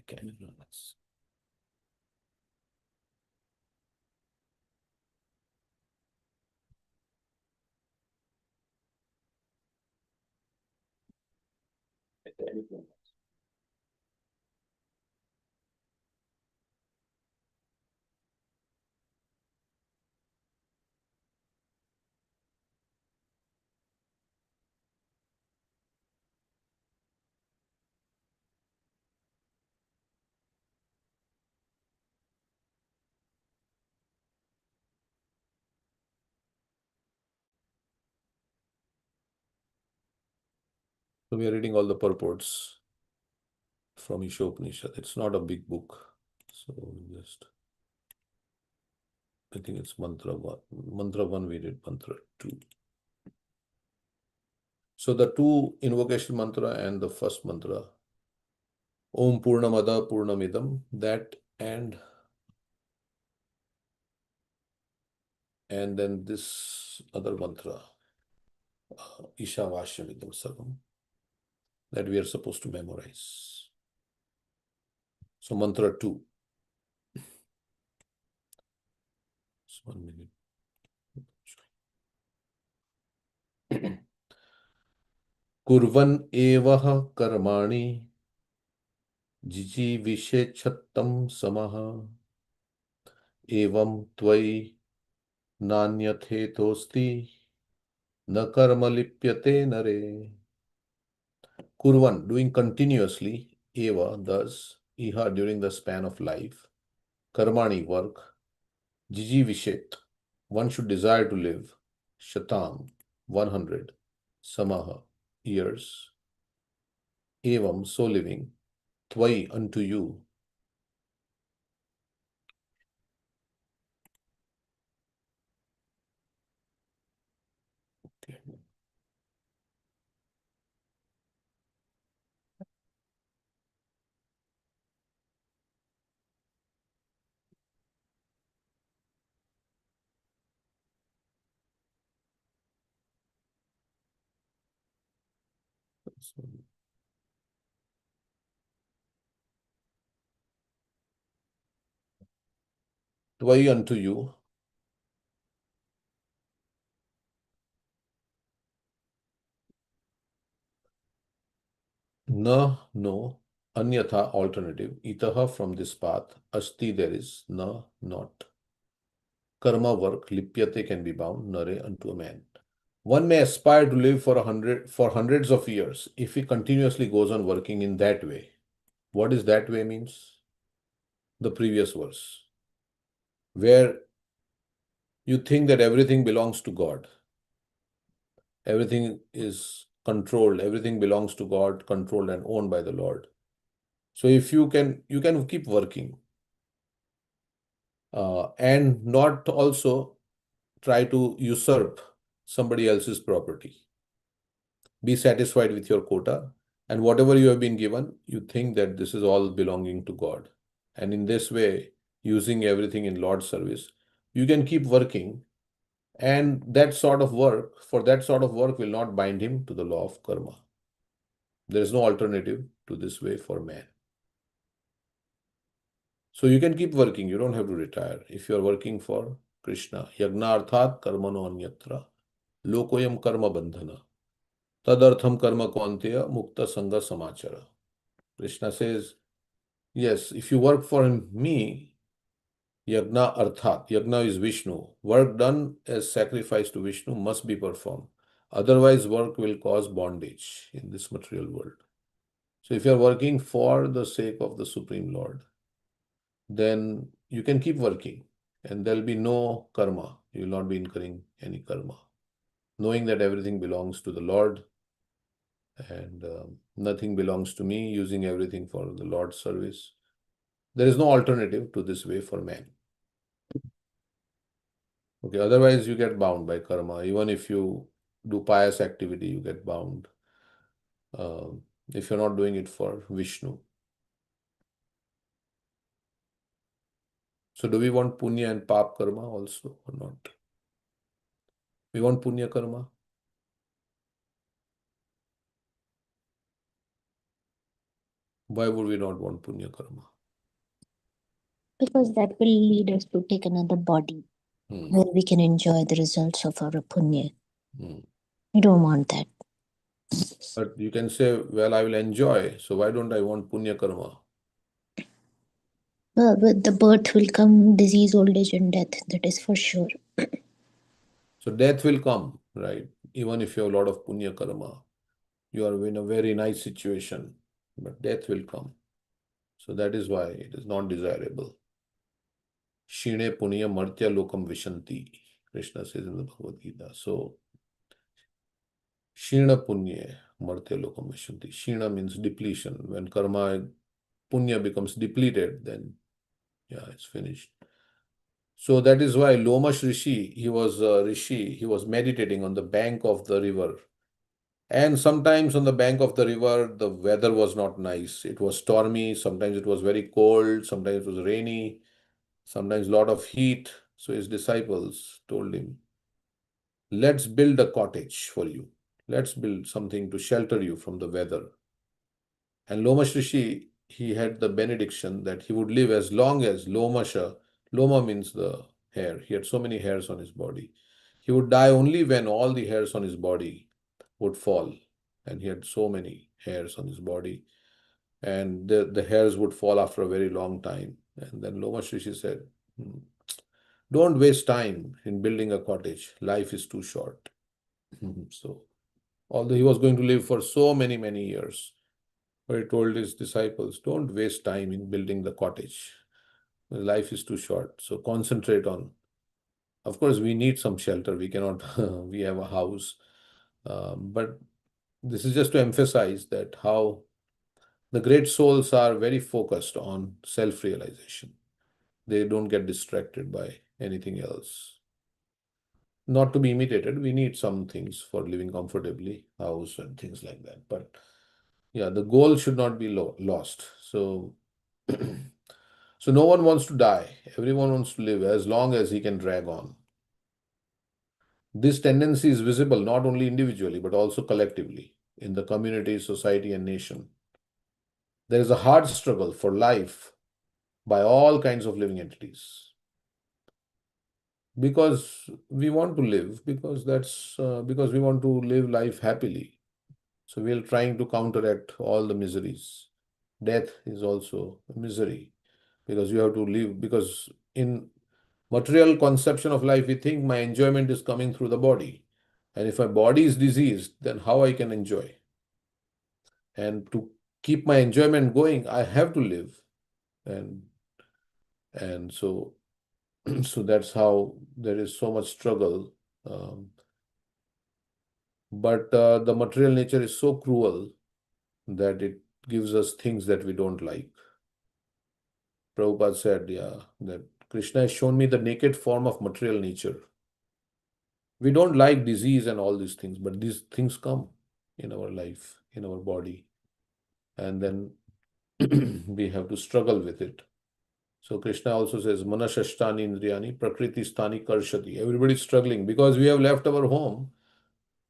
Cameras. So we are reading all the purports from Isopanishad. It's not a big book. So just, I think it's mantra one. Mantra one we did, mantra two. So the two invocation mantra and the first mantra, Om Purnamada Purnamidam, that and then this other mantra, Ishavashyamidam Sarvam, that we are supposed to memorize. So mantra two. Just 1 minute. Kurvan evaha karmani जिजीविषेच्छत्तं समः एवं त्वयि नान्यथेतोऽस्ति न कर्म लिप्यते नरे. Kurvan, doing continuously, eva, thus, iha, during the span of life, karmani, work, jijivishet, one should desire to live, shatam, 100, samaha, years, evam, so living, tvai, unto you, tvai, unto you, na, no, anyatha, alternative, itaha, from this path, asti, there is, na, not. Karma, work, lipyate, can be bound, nare, unto a man. One may aspire to live for hundreds of years if he continuously goes on working in that way. What is that way means? The previous verse, where you think that everything belongs to God. Everything is controlled, everything belongs to God, controlled and owned by the Lord. So if you can keep working and not also try to usurp somebody else's property. Be satisfied with your quota, and whatever you have been given, you think that this is all belonging to God. And in this way, using everything in Lord's service, you can keep working, and that sort of work will not bind him to the law of karma. There is no alternative to this way for man. So you can keep working, you don't have to retire. If you are working for Krishna, yagnarthat karmano anyatra, lokoyam karma bandhana, tadartham karma kaunteya mukta sangha samachara. Krishna says, yes, if you work for me, yagna arthat, yagna is Vishnu, work done as sacrifice to Vishnu must be performed. Otherwise, work will cause bondage in this material world. So if you are working for the sake of the Supreme Lord, then you can keep working and there will be no karma. You will not be incurring any karma. Knowing that everything belongs to the Lord and nothing belongs to me, using everything for the Lord's service. There is no alternative to this way for man. Okay, otherwise you get bound by karma. Even if you do pious activity, you get bound. If you're not doing it for Vishnu. So do we want punya and pap karma also or not? We want punya karma. Why would we not want punya karma? Because that will lead us to take another body where we can enjoy the results of our punya. We don't want that. But you can say, well, I will enjoy, so why don't I want punya karma? Well, with the birth will come disease, old age, and death. That is for sure. So death will come, right? Even if you have a lot of punya karma, you are in a very nice situation, but death will come. So that is why it is not desirable. Shine punya martya lokam vishanti, Krishna says in the Bhagavad Gita. So Shina punya martya lokam vishanti. Shina means depletion. When karma punya becomes depleted, then yeah, it's finished. So that is why Lomash Rishi, he was a Rishi, he was meditating on the bank of the river. And sometimes on the bank of the river, the weather was not nice. It was stormy, sometimes it was very cold, sometimes it was rainy, sometimes a lot of heat. So his disciples told him, let's build a cottage for you. Let's build something to shelter you from the weather. And Lomash Rishi, he had the benediction that he would live as long as Lomasha, Loma means the hair. He had so many hairs on his body. He would die only when all the hairs on his body would fall. And he had so many hairs on his body. And the hairs would fall after a very long time. And then Lomash Rishi said, don't waste time in building a cottage. Life is too short. So, although he was going to live for so many, many years, but he told his disciples, don't waste time in building the cottage. Life is too short. So concentrate on. Of course, we need some shelter. We cannot, we have a house. But this is just to emphasize that how the great souls are very focused on self realization. They don't get distracted by anything else. Not to be imitated, we need some things for living comfortably, house and things like that. But yeah, the goal should not be lost. So, so no one wants to die. Everyone wants to live as long as he can drag on. This tendency is visible not only individually but also collectively in the community, society, and nation. There is a hard struggle for life by all kinds of living entities because we want to live because we want to live life happily. So we are trying to counteract all the miseries. Death is also a misery because you have to live because in material conception of life we think my enjoyment is coming through the body, and if my body is diseased then how I can enjoy? And to keep my enjoyment going I have to live, and so so that's how there is so much struggle. But the material nature is so cruel that it gives us things that we don't like. Prabhupada said, yeah, that Krishna has shown me the naked form of material nature. We don't like disease and all these things, but these things come in our life, in our body, and then we have to struggle with it. So Krishna also says, Manashashtani Indriyani Prakriti Sthani Karshati. Everybody is struggling because we have left our home.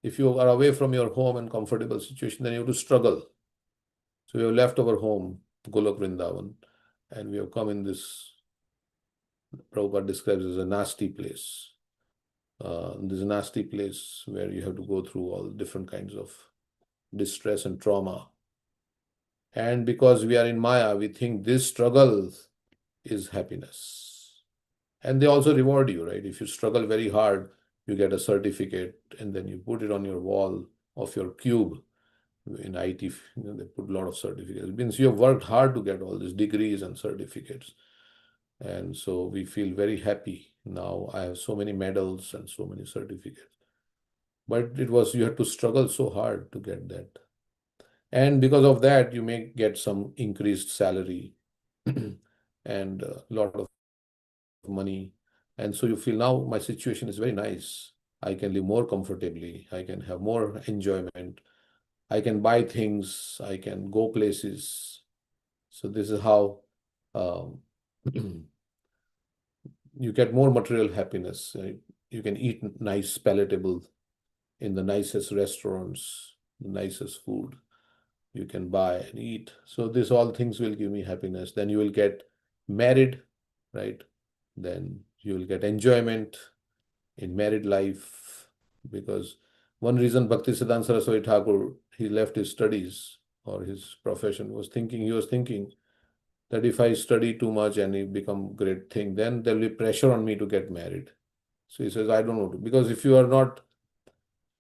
If you are away from your home and comfortable situation, then you have to struggle. So we have left our home, Golok Vrindavan, and we have come in this, Prabhupada describes as a nasty place. This nasty place where you have to go through all different kinds of distress and trauma. And because we are in Maya, we think this struggle is happiness. And they also reward you, right? If you struggle very hard, you get a certificate and then you put it on your wall of your cube. In IT, they put a lot of certificates. It means you have worked hard to get all these degrees and certificates. And so we feel very happy. Now I have so many medals and so many certificates. But you had to struggle so hard to get that. And because of that, you may get some increased salary and a lot of money. And so you feel now my situation is very nice. I can live more comfortably. I can have more enjoyment. I can buy things. I can go places. So this is how um, you get more material happiness. You can eat nice, palatable in the nicest restaurants, the nicest food. you can buy and eat. So this all things will give me happiness. Then you will get married, right? Then you will get enjoyment in married life, because one reason Bhakti Siddhanta Saraswati Thakur, he left his studies or his profession, he was thinking that if I study too much and it become great thing, then there will be pressure on me to get married. So he says, I don't know, because if you are not,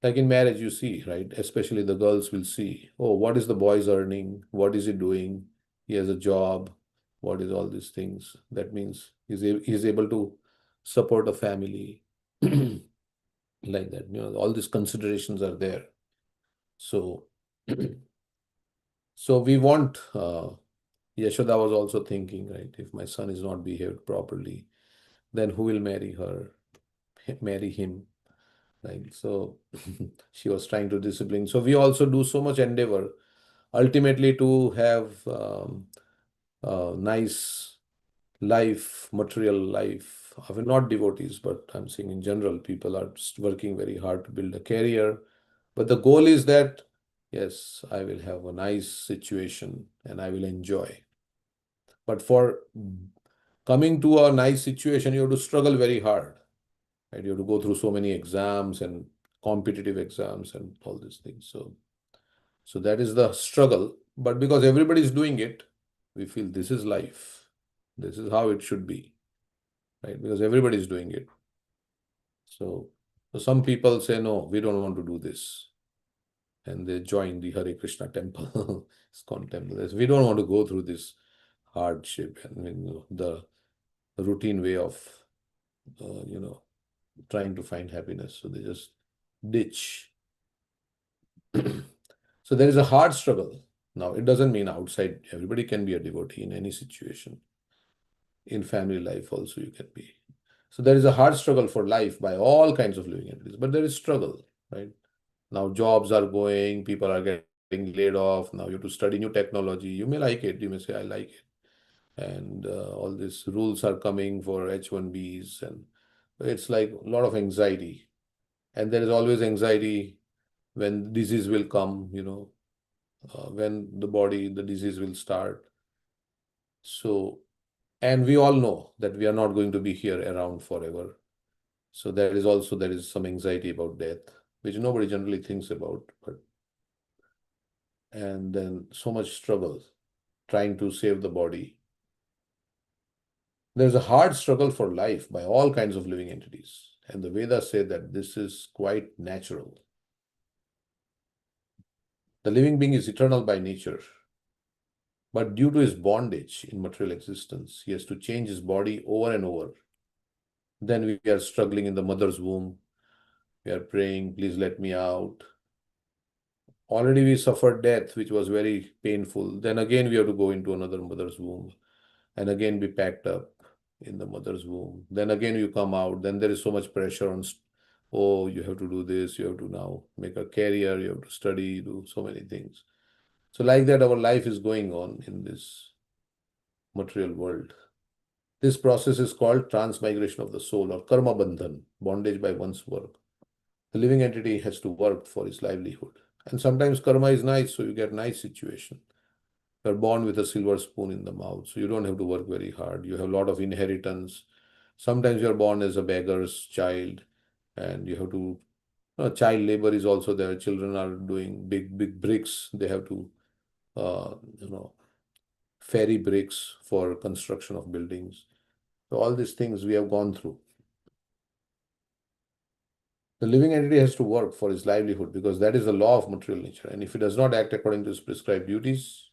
like in marriage, you see, right? Especially the girls will see, oh, what is the boy's earning? What is he doing? He has a job. What is all these things? That means he's able to support a family. Like that, all these considerations are there. So, so we want, Yashoda was also thinking, right? If my son is not behaved properly, then who will marry her, marry him? Right. So she was trying to discipline. So we also do so much endeavor ultimately to have nice life, material life. I mean, not devotees, but I'm saying in general, people are working very hard to build a career. But the goal is that, yes, I will have a nice situation and I will enjoy. But for coming to a nice situation, you have to struggle very hard. Right? You have to go through so many exams and competitive exams and all these things. So that is the struggle. But because everybody is doing it, we feel this is life. This is how it should be, right? Because everybody is doing it. So some people say, no, we don't want to do this. And they join the Hare Krishna temple, ISKCON temple. They say, we don't want to go through this hardship and the routine way of, trying to find happiness. So they just ditch. So there is a hard struggle. Now, it doesn't mean outside, everybody can be a devotee in any situation. In family life also you can be. So there is a hard struggle for life by all kinds of living entities, but there is struggle, right? Now jobs are going, people are getting laid off. Now you have to study new technology. You may like it, you may say, I like it. And all these rules are coming for H1Bs, and it's like a lot of anxiety. And there is always anxiety when disease will come, when the disease will start. So, and we all know that we are not going to be here around forever. So there is some anxiety about death, which nobody generally thinks about. And then so much struggle trying to save the body. There's a hard struggle for life by all kinds of living entities. And the Vedas say that this is quite natural. The living being is eternal by nature. But due to his bondage in material existence, he has to change his body over and over. Then we are struggling in the mother's womb. We are praying, please let me out. Already we suffered death, which was very painful. Then again we have to go into another mother's womb and again be packed up in the mother's womb. Then again you come out. Then there is so much pressure on, oh, you have to do this, you have to now make a career, you have to study, do so many things. So like that, our life is going on in this material world. This process is called transmigration of the soul, or karma bandhan, bondage by one's work. The living entity has to work for his livelihood. And sometimes karma is nice, so you get nice situation. You're born with a silver spoon in the mouth, so you don't have to work very hard. You have a lot of inheritance. Sometimes you're born as a beggar's child, and you have to, child labor is also there. Children are doing big bricks. They have to, uh, you know, ferry bricks for construction of buildings. So all these things we have gone through. The living entity has to work for his livelihood because that is the law of material nature. And if he does not act according to his prescribed duties,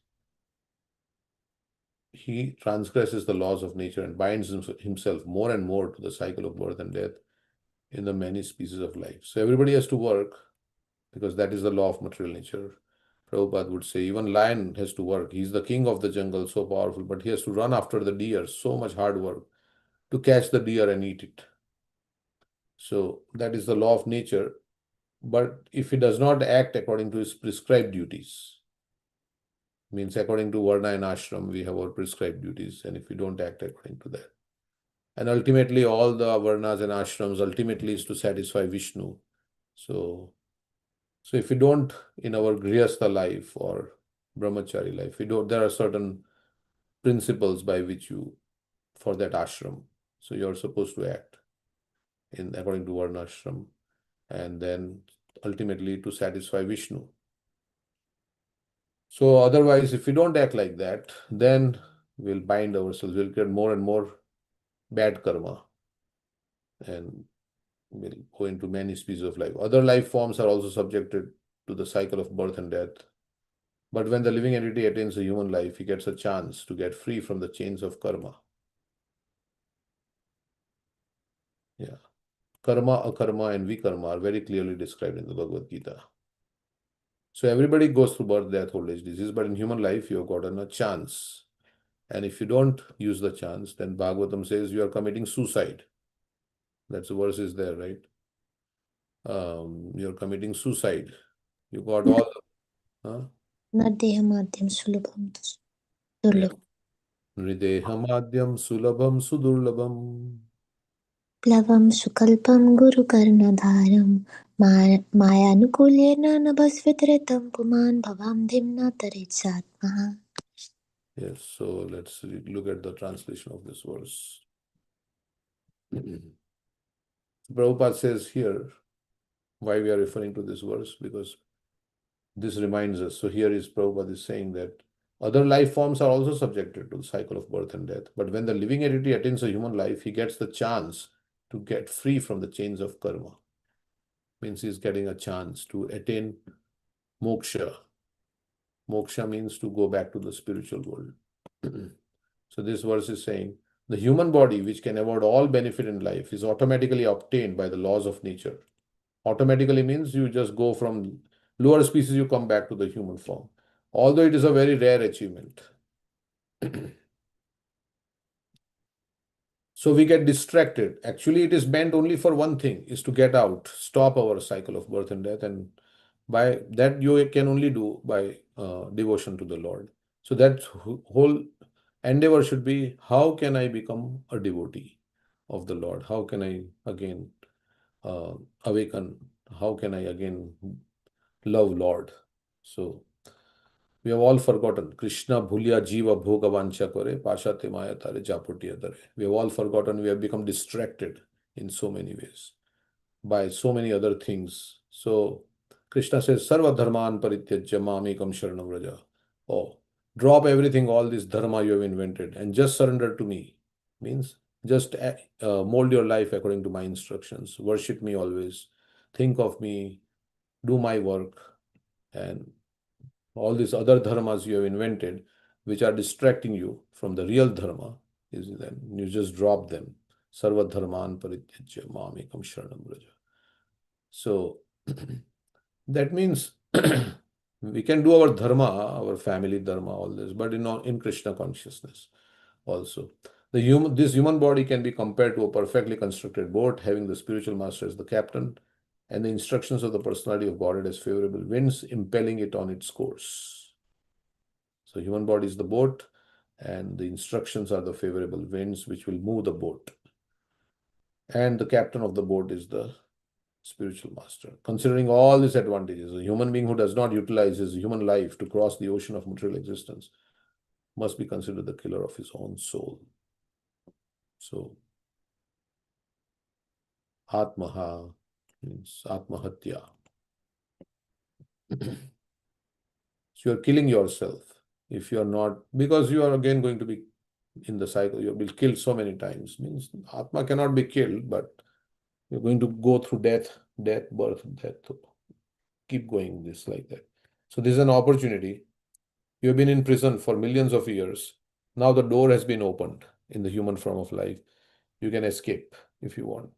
he transgresses the laws of nature and binds himself more and more to the cycle of birth and death in the many species of life. So everybody has to work because that is the law of material nature. Prabhupada would say even lion has to work. He's the king of the jungle, so powerful, but he has to run after the deer, so much hard work to catch the deer and eat it. So that is the law of nature. But if he does not act according to his prescribed duties, means according to Varna and Ashram, we have our prescribed duties, and if we don't act according to that. And ultimately, all the Varnas and Ashrams ultimately is to satisfy Vishnu. So if we don't, in our Grihastha life or brahmachari life. There are certain principles by which for that ashram. So you're supposed to act according to varnashram, and then ultimately to satisfy Vishnu. So otherwise, if we don't act like that, then we'll bind ourselves, we'll get more and more bad karma, and we'll go into many species of life. Other life forms are also subjected to the cycle of birth and death. But when the living entity attains a human life, he gets a chance to get free from the chains of karma. Yeah. Karma, akarma, and vikarma are very clearly described in the Bhagavad Gita. So everybody goes through birth, death, old age, disease, but in human life, you have gotten a chance. And if you don't use the chance, then Bhagavatam says you are committing suicide. That's the verse is there, right? You're committing suicide. You got all the... Huh? Nadehamadyam sulabham durlabham. Nridehamadyam sulabham sudurlabham. Plavam sukalpam guru karnadharam mayanukulyena nabhasvitratam puman bhavam dhimna taritsatmaha. Yes, so let's look at the translation of this verse. Prabhupada says here why we are referring to this verse, because this reminds us. So here is Prabhupada is saying that other life forms are also subjected to the cycle of birth and death. But when the living entity attains a human life, he gets the chance to get free from the chains of karma. Means he's getting a chance to attain moksha. Moksha means to go back to the spiritual world. So this verse is saying the human body, which can award all benefit in life, is automatically obtained by the laws of nature. Automatically means you just go from lower species, you come back to the human form. Although it is a very rare achievement. So we get distracted. Actually, it is meant only for one thing, is to get out, stop our cycle of birth and death. And by that you can only do by devotion to the Lord. So that whole endeavor should be, how can I become a devotee of the Lord? How can I again awaken? How can I again love Lord? So we have all forgotten. Krishna bhulya jiva bhoga vancha kare, pashate maya tare japutiya tare. We have all forgotten. We have become distracted in so many ways by so many other things. So Krishna says, Sarva dharman parityajya mamekam sharanam vraja. Oh, drop everything, all this dharma you have invented, and just surrender to me. Means just mold your life according to my instructions. Worship me always. Think of me. Do my work. And all these other dharmas you have invented, which are distracting you from the real dharma, is then you just drop them. Sarva dharman parityajya mamekam sharanam vraja. So that means we can do our dharma, our family dharma, all this, but in Krishna consciousness also. This human body can be compared to a perfectly constructed boat having the spiritual master as the captain and the instructions of the personality of Godhead as favorable winds impelling it on its course. So human body is the boat and the instructions are the favorable winds which will move the boat. And the captain of the boat is the spiritual master. Considering all these advantages, a human being who does not utilize his human life to cross the ocean of material existence must be considered the killer of his own soul. So, Atmaha means Atmahatya. So, you are killing yourself if you are not, because you are again going to be in the cycle, you will be killed so many times. Means Atma cannot be killed, but you're going to go through death, birth, death. Keep going this like that. So, this is an opportunity. You have been in prison for millions of years. Now the door has been opened in the human form of life. You can escape if you want.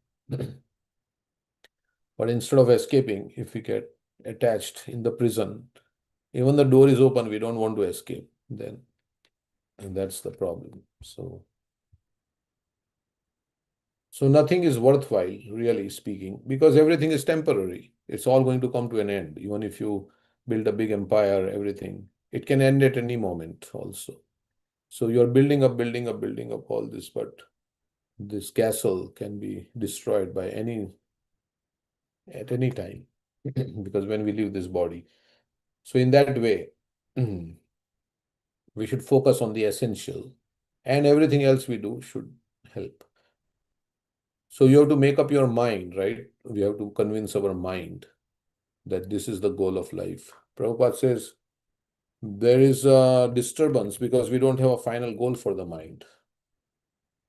But instead of escaping, if we get attached in the prison, even the door is open, we don't want to escape then. And that's the problem. So nothing is worthwhile, really speaking, because everything is temporary. It's all going to come to an end. Even if you build a big empire, everything, it can end at any moment also. So you're building up all this, but this castle can be destroyed by at any time because when we leave this body. So in that way, We should focus on the essential, and everything else we do should help. So you have to make up your mind, right? We have to convince our mind that this is the goal of life. Prabhupada says there is a disturbance because we don't have a final goal for the mind.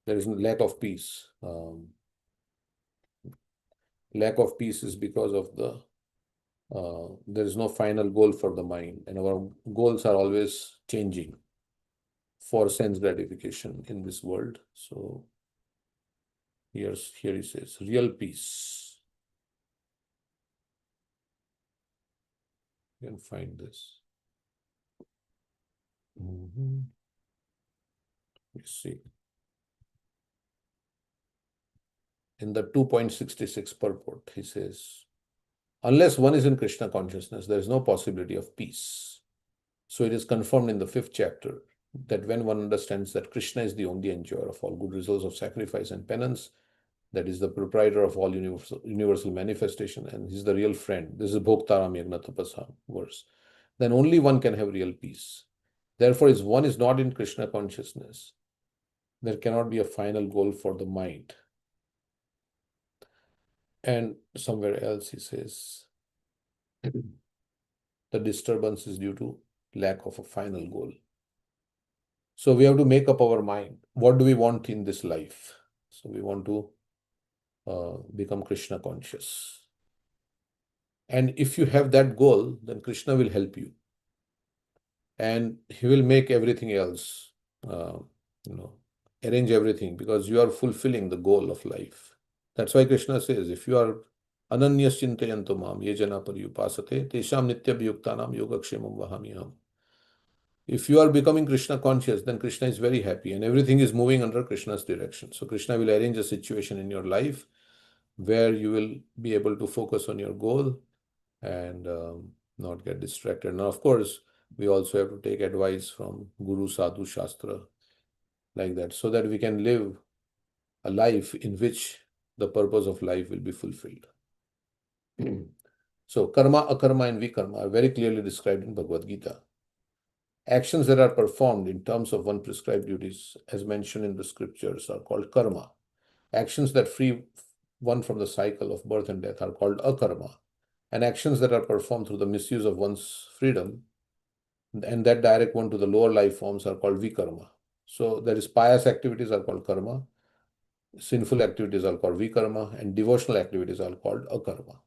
There is lack of peace. Lack of peace is because of there is no final goal for the mind, and our goals are always changing for sense gratification in this world. So here he says real peace. You can find this. You see. In the 2.66 purport, he says, unless one is in Krishna consciousness, there is no possibility of peace. So it is confirmed in the 5th chapter that when one understands that Krishna is the only enjoyer of all good results of sacrifice and penance, that is the proprietor of all universal manifestation, and he's the real friend. This is Bhoktaram Yagna Tapasam verse. Then only one can have real peace. Therefore, if one is not in Krishna consciousness, there cannot be a final goal for the mind. And somewhere else he says, the disturbance is due to lack of a final goal. So we have to make up our mind. What do we want in this life? So we want to become Krishna conscious. And if you have that goal, then Krishna will help you. And he will make everything else, arrange everything, because you are fulfilling the goal of life. That's why Krishna says, if you are ananyas chintayanto mam ye jana paryupasate tesham nityabhyuktanam yogakshemam vahamiham. If you are becoming Krishna conscious, then Krishna is very happy and everything is moving under Krishna's direction. So Krishna will arrange a situation in your life where you will be able to focus on your goal and not get distracted. Now, of course, we also have to take advice from Guru, Sadhu, Shastra, like that, so that we can live a life in which the purpose of life will be fulfilled. So, karma, akarma, and vikarma are very clearly described in Bhagavad Gita. Actions that are performed in terms of one prescribed duties, as mentioned in the scriptures, are called karma. Actions that free one from the cycle of birth and death are called akarma. And actions that are performed through the misuse of one's freedom and that direct one to the lower life forms are called vikarma. So there is pious activities are called karma, sinful activities are called vikarma, and devotional activities are called akarma.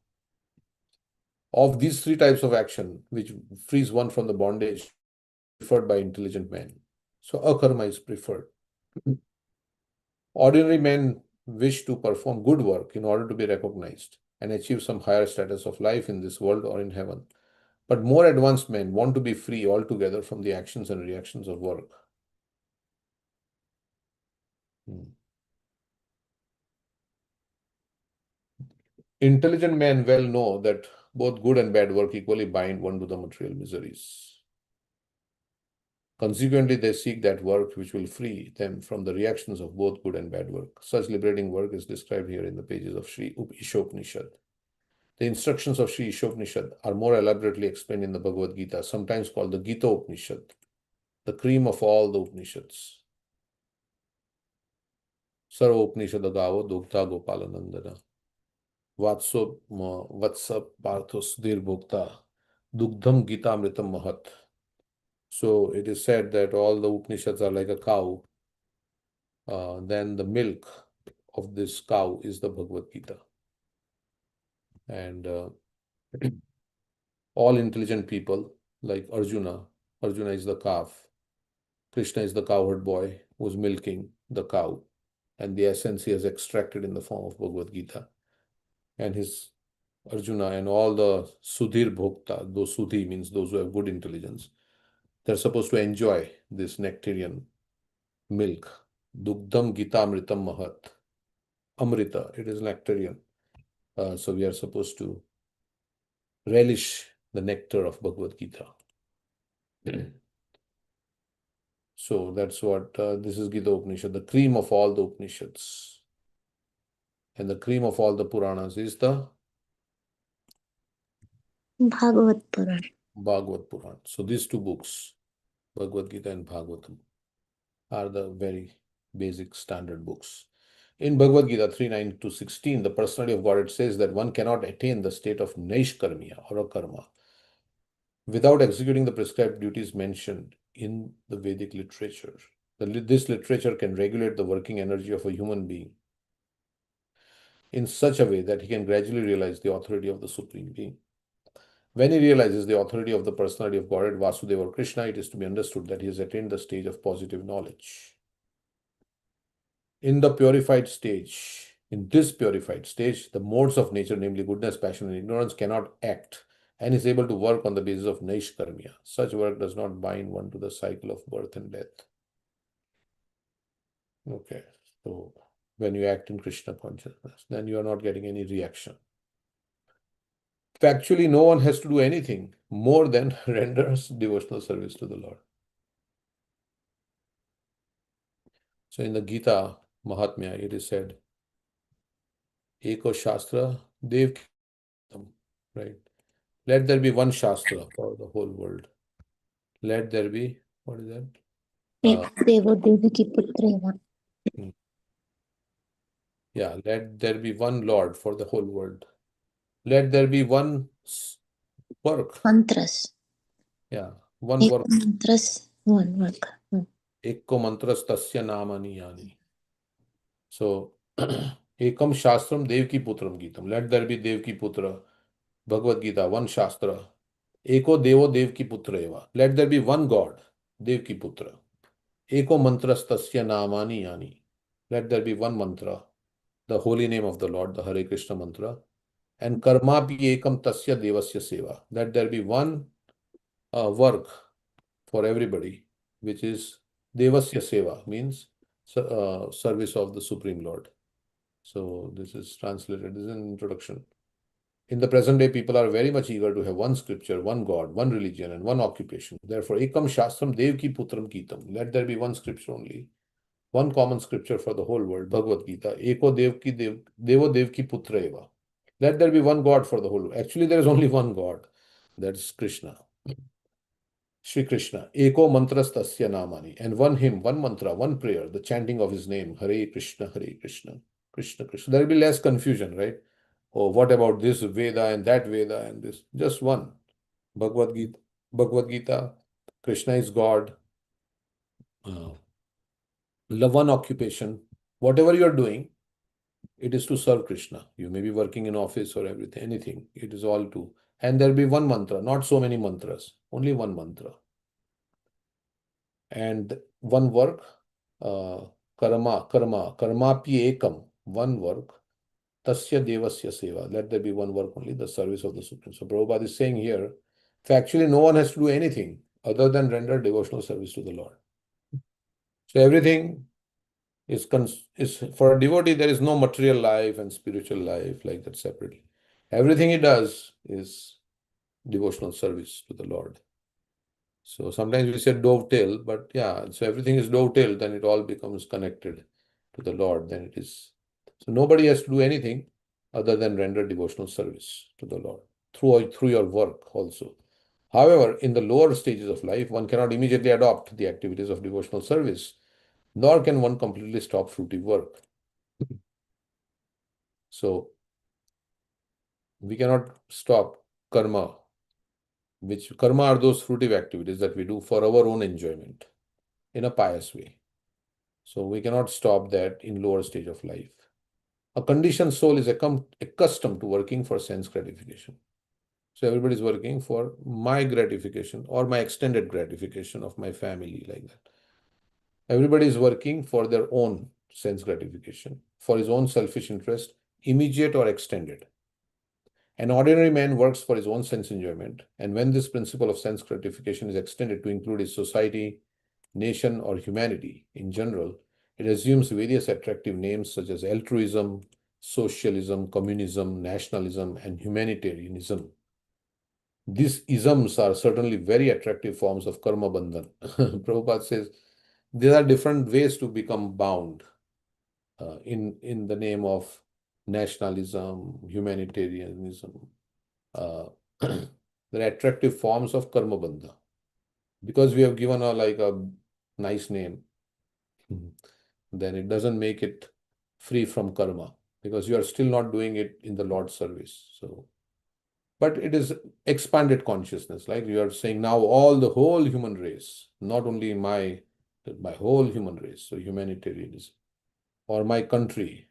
Of these 3 types of action, which frees one from the bondage, preferred by intelligent men. So akarma is preferred. Ordinary men wish to perform good work in order to be recognized and achieve some higher status of life in this world or in heaven. But more advanced men want to be free altogether from the actions and reactions of work. Intelligent men well know that both good and bad work equally bind one to the material miseries. Consequently, they seek that work which will free them from the reactions of both good and bad work. Such liberating work is described here in the pages of Sri Isopanishad. The instructions of Sri Isopanishad are more elaborately explained in the Bhagavad Gita, sometimes called the Gita Upanishad, the cream of all the Upanishads. Sarva Upanishad Gavo Dogta Gopalanandana. Vatsa Parthos Dirbhokta Dugdham Gita Amritam Mahat. So it is said that all the Upanishads are like a cow. Then the milk of this cow is the Bhagavad Gita. And all intelligent people like Arjuna is the calf. Krishna is the cowherd boy who's milking the cow. And the essence he has extracted in the form of Bhagavad Gita. And his Arjuna and all the Sudhir Bhokta, those Sudhi means those who have good intelligence, they're supposed to enjoy this nectarian milk. Dugdham Gita Amritam Mahat. Amrita, it is nectarian. So we are supposed to relish the nectar of Bhagavad Gita. So that's what this is Gita Upanishad, the cream of all the Upanishads. And the cream of all the Puranas is the Bhagavad Puran. Bhagavad Puran. So these 2 books Bhagavad Gita and Bhagavatam are the very basic standard books. In Bhagavad Gita 3:9 to 16, the personality of Godhead says that one cannot attain the state of Naishkarmiya or a karma without executing the prescribed duties mentioned in the Vedic literature. This literature can regulate the working energy of a human being in such a way that he can gradually realize the authority of the Supreme Being. When he realizes the authority of the personality of Godhead, Vasudeva or Krishna, it is to be understood that he has attained the stage of positive knowledge. In this purified stage, the modes of nature, namely goodness, passion, and ignorance, cannot act and is able to work on the basis of Naishkarmya. Such work does not bind one to the cycle of birth and death. Okay, so when you act in Krishna consciousness, then you are not getting any reaction. Factually, no one has to do anything more than renders devotional service to the Lord. So in the Gita Mahatmya, it is said, Eko Shastra Dev, right? Let there be one Shastra for the whole world. Let there be, what is that? Yeah, let there be one Lord for the whole world. Let there be one work. Mantras. Yeah, one work. Mantras, one work. Ekko mantras tasya namani yani. So, Ekam Shastram Devki Putram Gitam. Let there be Devki Putra. Bhagavad Gita, one Shastra. Eko Devo Devki Putra eva. Let there be one God, Devki Putra. Eko mantras tasya namani yani. Let there be one mantra, the holy name of the Lord, the Hare Krishna mantra. And karma pi ekam tasya devasya seva. Let there be one work for everybody, which is devasya seva, means service of the Supreme Lord. So this is translated, this is an introduction. In the present day, people are very much eager to have one scripture, one God, one religion, and one occupation. Therefore, ekam shastram devki putram kitam. Let there be one scripture only, one common scripture for the whole world, Bhagavad Gita. Eko devo devki putra eva. Let there be one God for the whole world. Actually, there is only one God. That is Krishna. Shri Krishna. Eko mantras tasya namani. And one hymn, one mantra, one prayer, the chanting of his name. Hare Krishna, Hare Krishna, Krishna Krishna. There will be less confusion, right? Oh, what about this Veda and that Veda and this? Just one. Bhagavad Gita. Bhagavad Gita. Krishna is God. Love one occupation. Whatever you are doing, it is to serve Krishna. You may be working in office or everything, anything. It is all to. And there will be one mantra, not so many mantras, only one mantra. And one work, karma pi ekam, one work, tasya devasya seva. Let there be one work only, the service of the Supreme. So Prabhupada is saying here, factually no one has to do anything other than render devotional service to the Lord. So everything is for a devotee, there is no material life and spiritual life like that separately. Everything he does is devotional service to the Lord. So sometimes we say dovetail, but yeah, so everything is dovetail, then it all becomes connected to the Lord. Then it is. So nobody has to do anything other than render devotional service to the Lord through your work also. However, in the lower stages of life, one cannot immediately adopt the activities of devotional service, nor can one completely stop fruitive work. So we cannot stop karma, which karma are those fruitive activities that we do for our own enjoyment in a pious way. So we cannot stop that in lower stage of life. A conditioned soul is accustomed to working for sense gratification. So everybody is working for my gratification or my extended gratification of my family, like that. Everybody is working for their own sense gratification, for his own selfish interest, immediate or extended. An ordinary man works for his own sense enjoyment, and when this principle of sense gratification is extended to include his society, nation, or humanity in general, it assumes various attractive names such as altruism, socialism, communism, nationalism, and humanitarianism. These isms are certainly very attractive forms of karma bandhan. Prabhupada says there are different ways to become bound in the name of nationalism, humanitarianism. There are attractive forms of karma bandha. because we have given a nice name, then it doesn't make it free from karma, because you are still not doing it in the Lord's service. So, but it is expanded consciousness, like you are saying now, all the whole human race, not only my whole human race, so humanitarianism, or my country,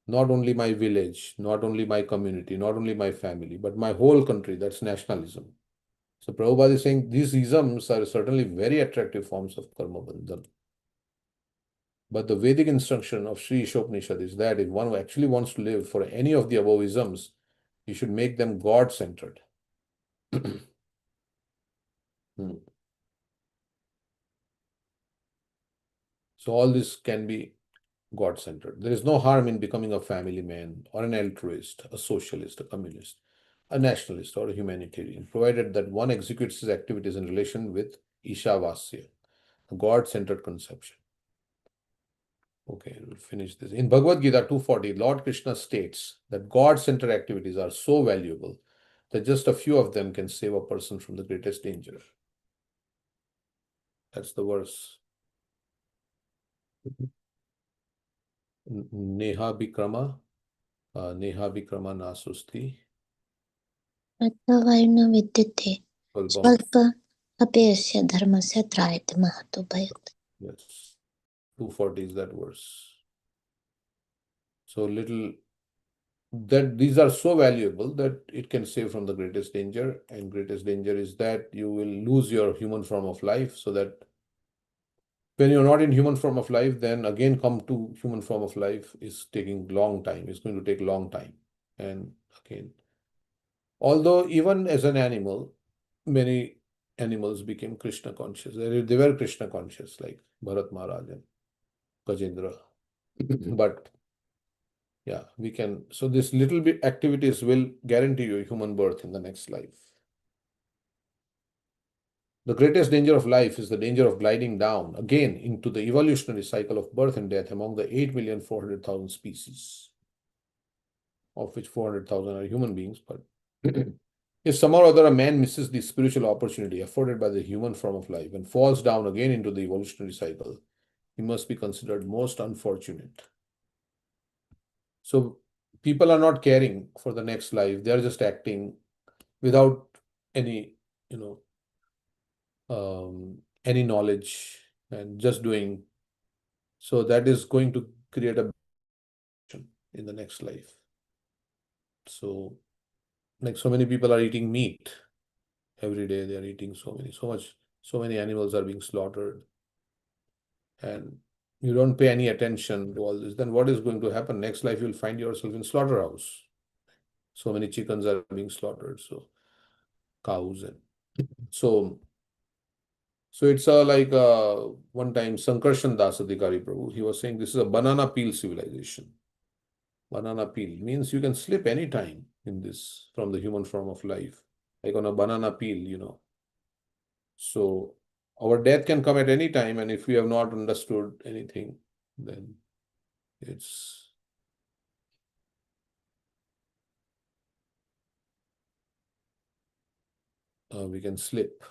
not only my village, not only my community, not only my family, but my whole country. That's nationalism. So Prabhupada is saying these isms are certainly very attractive forms of karma bandhan. But the Vedic instruction of Sri Isopanishad is that if one actually wants to live for any of the above isms, you should make them God-centered. So all this can be God-centered. There is no harm in becoming a family man or an altruist, a socialist, a communist, a nationalist, or a humanitarian, provided that one executes his activities in relation with Ishavasya, a God-centered conception. Okay, we'll finish this. In Bhagavad Gita 240, Lord Krishna states that God-centered activities are so valuable that just a few of them can save a person from the greatest danger. That's the verse. Neha Bikrama Nasusti. Atvavarna vidyate swalpa apesya dharmasya trayate mahato bhayat. Yes, 240 is that verse. So little that these are so valuable that it can save from the greatest danger, and greatest danger is that you will lose your human form of life, so that when you're not in human form of life, then again come to human form of life is taking long time. It's going to take long time. And again, although even as an animal, many animals became Krishna conscious. They were Krishna conscious, like Bharat Maharaj and Gajendra. But yeah, we can. So this little bit activities will guarantee you human birth in the next life. The greatest danger of life is the danger of gliding down again into the evolutionary cycle of birth and death among the 8,400,000 species, of which 400,000 are human beings. But if somehow or other a man misses the spiritual opportunity afforded by the human form of life and falls down again into the evolutionary cycle, he must be considered most unfortunate. So people are not caring for the next life. They are just acting without any, any knowledge, and just doing. So that is going to create a in the next life. So, like, so many people are eating meat every day. They are eating so many animals are being slaughtered, and you don't pay any attention to all this. Then what is going to happen? Next life, you'll find yourself in slaughterhouse. So many chickens are being slaughtered. So cows, and so it's one time Sankarshan Das Adhikari Prabhu, he was saying this is a banana peel civilization. Banana peel means you can slip anytime in this from the human form of life, like on a banana peel. So our death can come at any time, and if we have not understood anything, then it's we can slip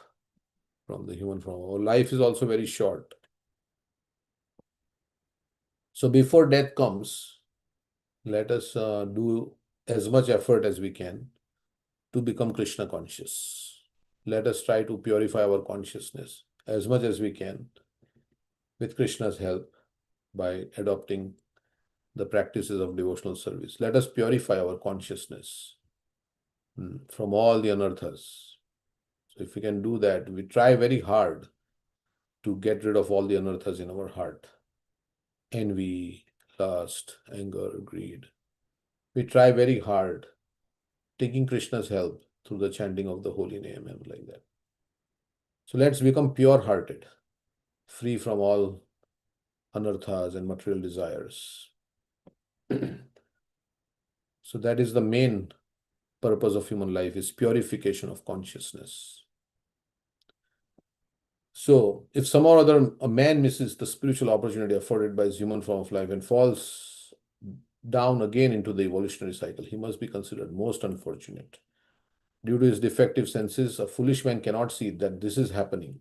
from the human form. Our life is also very short. So before death comes, let us do as much effort as we can to become Krishna conscious. Let us try to purify our consciousness as much as we can with Krishna's help by adopting the practices of devotional service. Let us purify our consciousness from all the anarthas. So if we can do that, we try very hard to get rid of all the anarthas in our heart. Envy, lust, anger, greed. We try very hard, taking Krishna's help through the chanting of the holy name and like that. So let's become pure-hearted, free from all anarthas and material desires. So that is the main purpose of human life, is purification of consciousness. So if somehow or other a man misses the spiritual opportunity afforded by his human form of life and falls down again into the evolutionary cycle, he must be considered most unfortunate. Due to his defective senses, a foolish man cannot see that this is happening.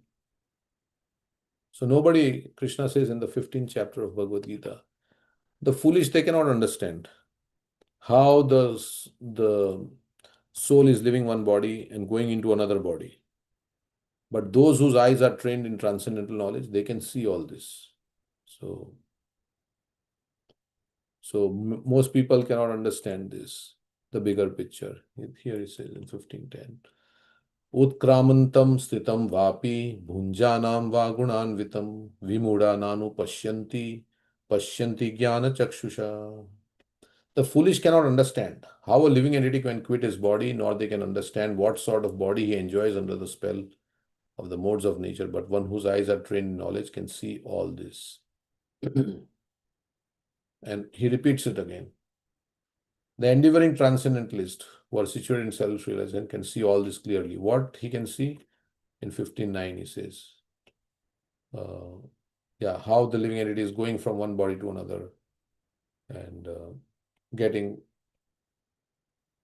So nobody, Krishna says in the 15th chapter of Bhagavad Gita, the foolish, they cannot understand how the soul is living one body and going into another body. But those whose eyes are trained in transcendental knowledge, they can see all this. So most people cannot understand this, the bigger picture. Here it says in 15:10. Utkramantam sthitam vapi bhunjanam va gunanvitam vimuda nanu pashyanti jnana chakshusha. The foolish cannot understand how a living entity can quit his body, nor they can understand what sort of body he enjoys under the spell of the modes of nature. But one whose eyes are trained in knowledge can see all this. And he repeats it again. The endeavoring transcendentalist who are situated in self-realization can see all this clearly. What he can see? In 15:9 he says, how the living entity is going from one body to another and getting,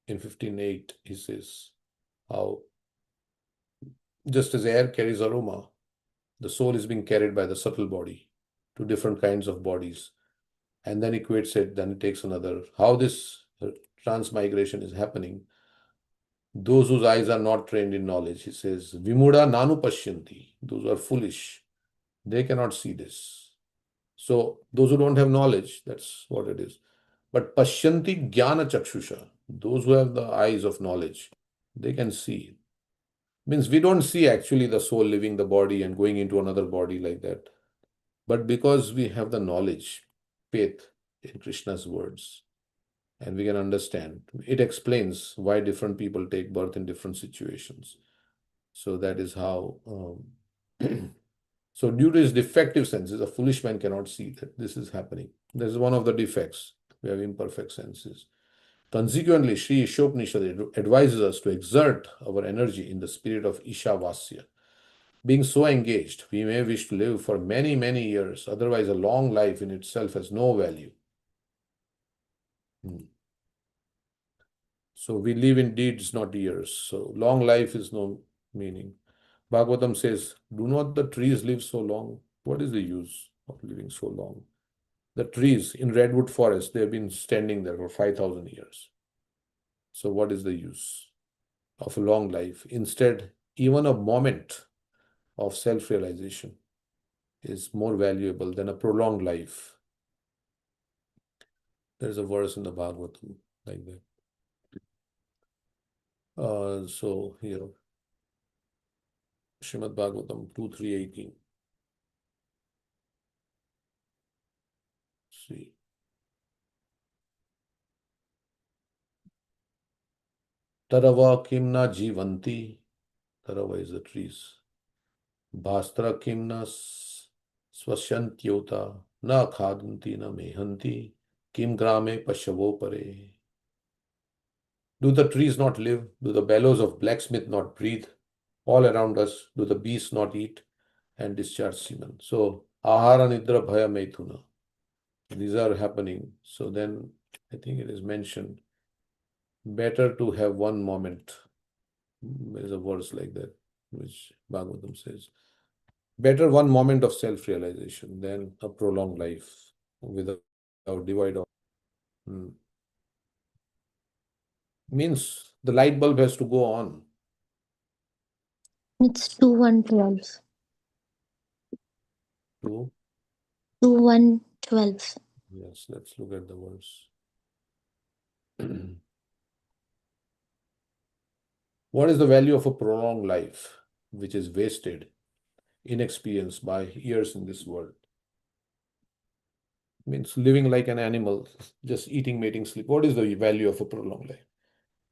in 15:8 he says, how just as air carries aroma, the soul is being carried by the subtle body to different kinds of bodies. And then equates it, then it takes another. How this transmigration is happening, those whose eyes are not trained in knowledge, he says, Vimuda nanu pashyanti, those who are foolish, they cannot see this. So those who don't have knowledge, that's what it is. But pashyanti jnana chakshusha, those who have the eyes of knowledge, they can see. Means we don't see actually the soul leaving the body and going into another body like that. But because we have the knowledge, faith in Krishna's words, and we can understand, it explains why different people take birth in different situations. So that is how. So due to his defective senses, a foolish man cannot see that this is happening. This is one of the defects. We have imperfect senses. Consequently, Sri Isopanishad advises us to exert our energy in the spirit of Ishavasya. Being so engaged, we may wish to live for many, many years. Otherwise, a long life in itself has no value. So we live in deeds, not years. So long life is no meaning. Bhagavatam says, do not the trees live so long? What is the use of living so long? The trees in redwood forest, they have been standing there for 5,000 years. So what is the use of a long life? Instead, even a moment of self-realization is more valuable than a prolonged life. There's a verse in the Bhagavatam like that. So here, Srimad Bhagavatam 2.3.18. See. Tarava kimna jivanti. Tarava is the trees. Bhastra kimna swasyantyota. Na khadanti na mehanti. Kim grame pashavo pare. Do the trees not live? Do the bellows of blacksmith not breathe? All around us, do the beasts not eat and discharge semen? So, ahara nidra bhaya maithuna. These are happening. So then, I think it is mentioned, better to have one moment. There's a verse like that, which Bhagavatam says. Better one moment of self-realization than a prolonged life without divide. Means the light bulb has to go on. It's 2:1:12. 2. 2:1:12. Yes, let's look at the verse. What is the value of a prolonged life which is wasted, inexperienced by years in this world? Means living like an animal, just eating, mating, sleep. What is the value of a prolonged life?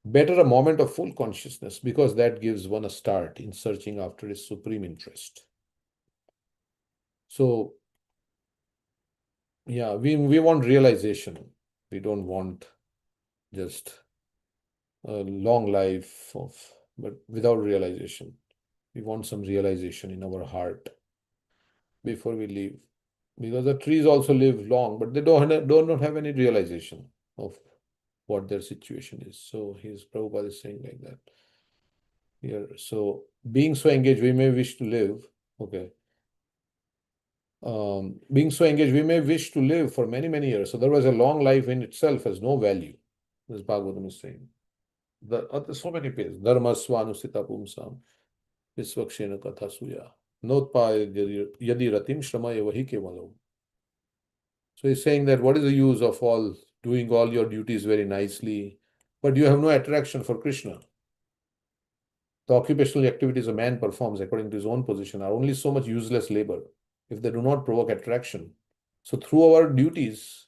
Better a moment of full consciousness, because that gives one a start in searching after his supreme interest. So, yeah, we want realization. We don't want just a long life but without realization. We want some realization in our heart before we leave. Because the trees also live long, but they don't have any realization of what their situation is. So Prabhupada is saying like that here. So being so engaged, we may wish to live, okay, being so engaged, we may wish to live for many, many years. Otherwise, a long life in itself has no value. This Bhagavatam is saying. So many pages. Dharma svanusita pumsam visvakshena katha suya. Notpa yadi ratim shramaya vahi kevalam. So he's saying that what is the use of doing all your duties very nicely, but you have no attraction for Krishna. The occupational activities a man performs according to his own position are only so much useless labor if they do not provoke attraction. So through our duties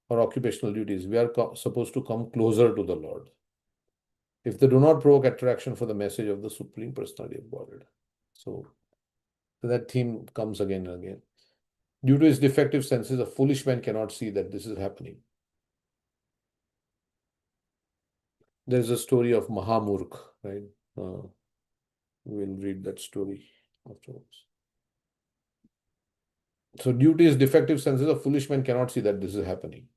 or occupational duties, we are supposed to come closer to the Lord. If they do not provoke attraction for the message of the Supreme Personality of Godhead. So that theme comes again and again. Due to his defective senses, a foolish man cannot see that this is happening. There's a story of Mahamurk, right? We'll read that story afterwards. So due to his defective senses, a foolish man cannot see that this is happening.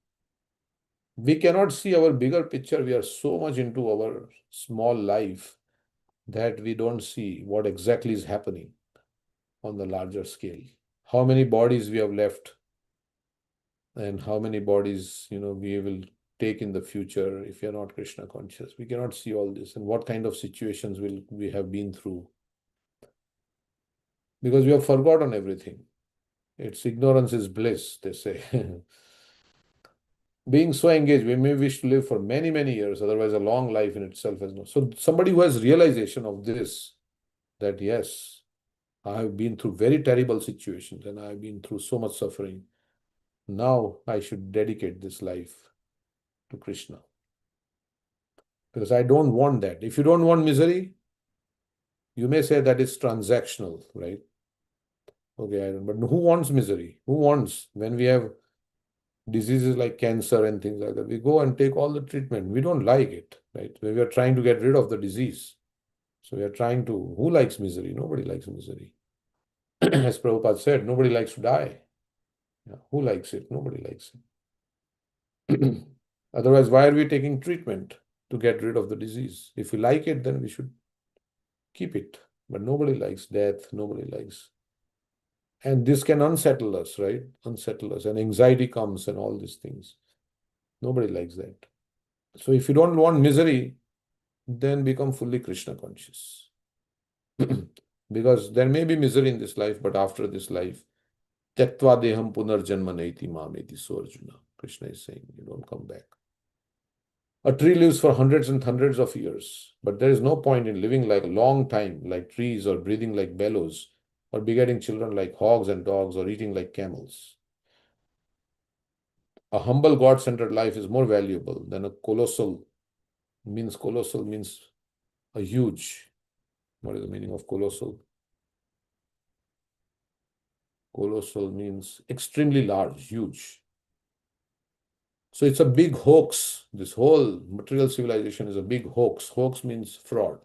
We cannot see our bigger picture. We are so much into our small life that we don't see what exactly is happening on the larger scale. How many bodies we have left and how many bodies, we will take in the future if we are not Krishna conscious. We cannot see all this, and what kind of situations will we have been through, because we have forgotten everything. It's ignorance is bliss, they say. Being so engaged, we may wish to live for many, many years, otherwise a long life in itself has no. So somebody who has realization of this, that yes, I have been through very terrible situations and I have been through so much suffering. Now I should dedicate this life to Krishna. Because I don't want that. If you don't want misery, you may say that it's transactional, right? Okay, but who wants misery? Who wants, when we have diseases like cancer and things like that, we go and take all the treatment. We don't like it, right? We are trying to get rid of the disease. So we are trying to, who likes misery? Nobody likes misery. As Prabhupada said, nobody likes to die. Yeah. Who likes it? Nobody likes it. Otherwise, why are we taking treatment to get rid of the disease? If we like it, then we should keep it. But nobody likes death. Nobody likes. And this can unsettle us, right? Unsettle us. And anxiety comes and all these things. Nobody likes that. So if you don't want misery, then become fully Krishna conscious. Because there may be misery in this life, but after this life, Tyaktva deham punarjanma naiti mameti, so Arjuna. Krishna is saying, you don't come back. A tree lives for hundreds and hundreds of years, but there is no point in living like a long time, like trees, or breathing like bellows, or begetting children like hogs and dogs, or eating like camels. A humble God-centered life is more valuable than a colossal means a huge. What is the meaning of colossal? Colossal means extremely large, huge. So it's a big hoax. This whole material civilization is a big hoax. Hoax means fraud.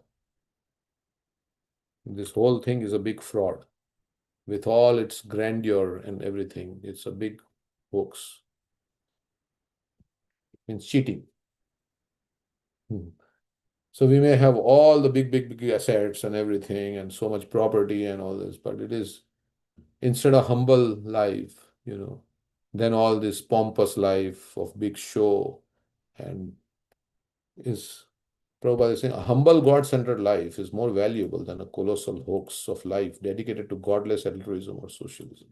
This whole thing is a big fraud. With all its grandeur and everything, it's a big hoax. It means cheating. So we may have all the big assets and everything and so much property and all this, but it is instead of humble life, then all this pompous life of big show, and is Prabhupada is saying a humble God-centered life is more valuable than a colossal hoax of life dedicated to godless altruism or socialism.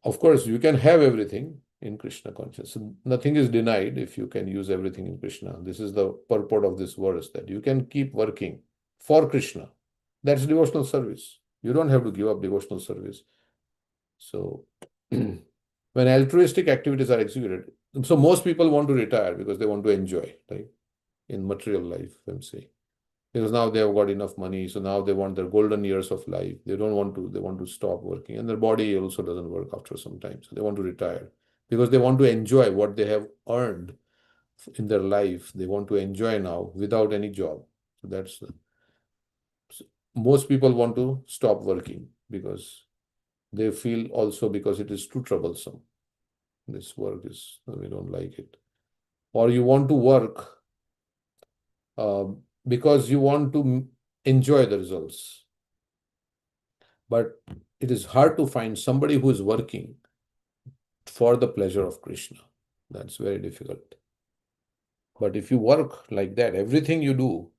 Of course, you can have everything in Krishna consciousness. Nothing is denied if you can use everything in Krishna. This is the purport of this verse, that you can keep working for Krishna. That's devotional service. You don't have to give up devotional service. So when altruistic activities are executed, so most people want to retire because they want to enjoy, right? In material life, I'm saying. Because now they have got enough money, so now they want their golden years of life. They want to stop working, and their body also doesn't work after some time. So they want to retire because they want to enjoy what they have earned in their life. They want to enjoy now without any job. So most people want to stop working because they feel also because it is too troublesome. This work is, we don't like it. Or you want to work because you want to enjoy the results. But it is hard to find somebody who is working for the pleasure of Krishna. That's very difficult. But if you work like that, everything you do,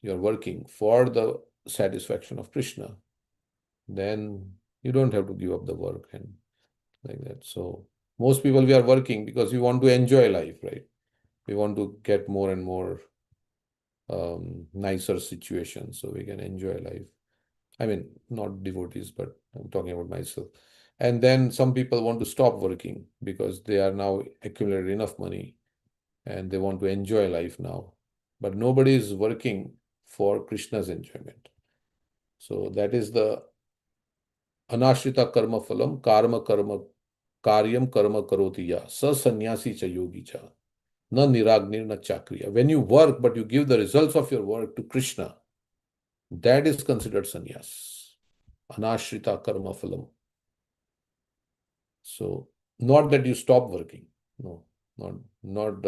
you're working for the satisfaction of Krishna, then you don't have to give up the work and like that. So most people, we are working because we want to enjoy life, right? We want to get more and more nicer situations so we can enjoy life. I mean, not devotees, but I'm talking about myself. And then some people want to stop working because they are now accumulated enough money and they want to enjoy life now. But nobody is working for Krishna's enjoyment. So that is the anashrita karma phalam karma karyam karma karoti ya sa sannyasi cha yogi cha na niragnir na chakriya. When you work but you give the results of your work to Krishna, that is considered sannyas. Anashrita karma phalam. So not that you stop working. No, not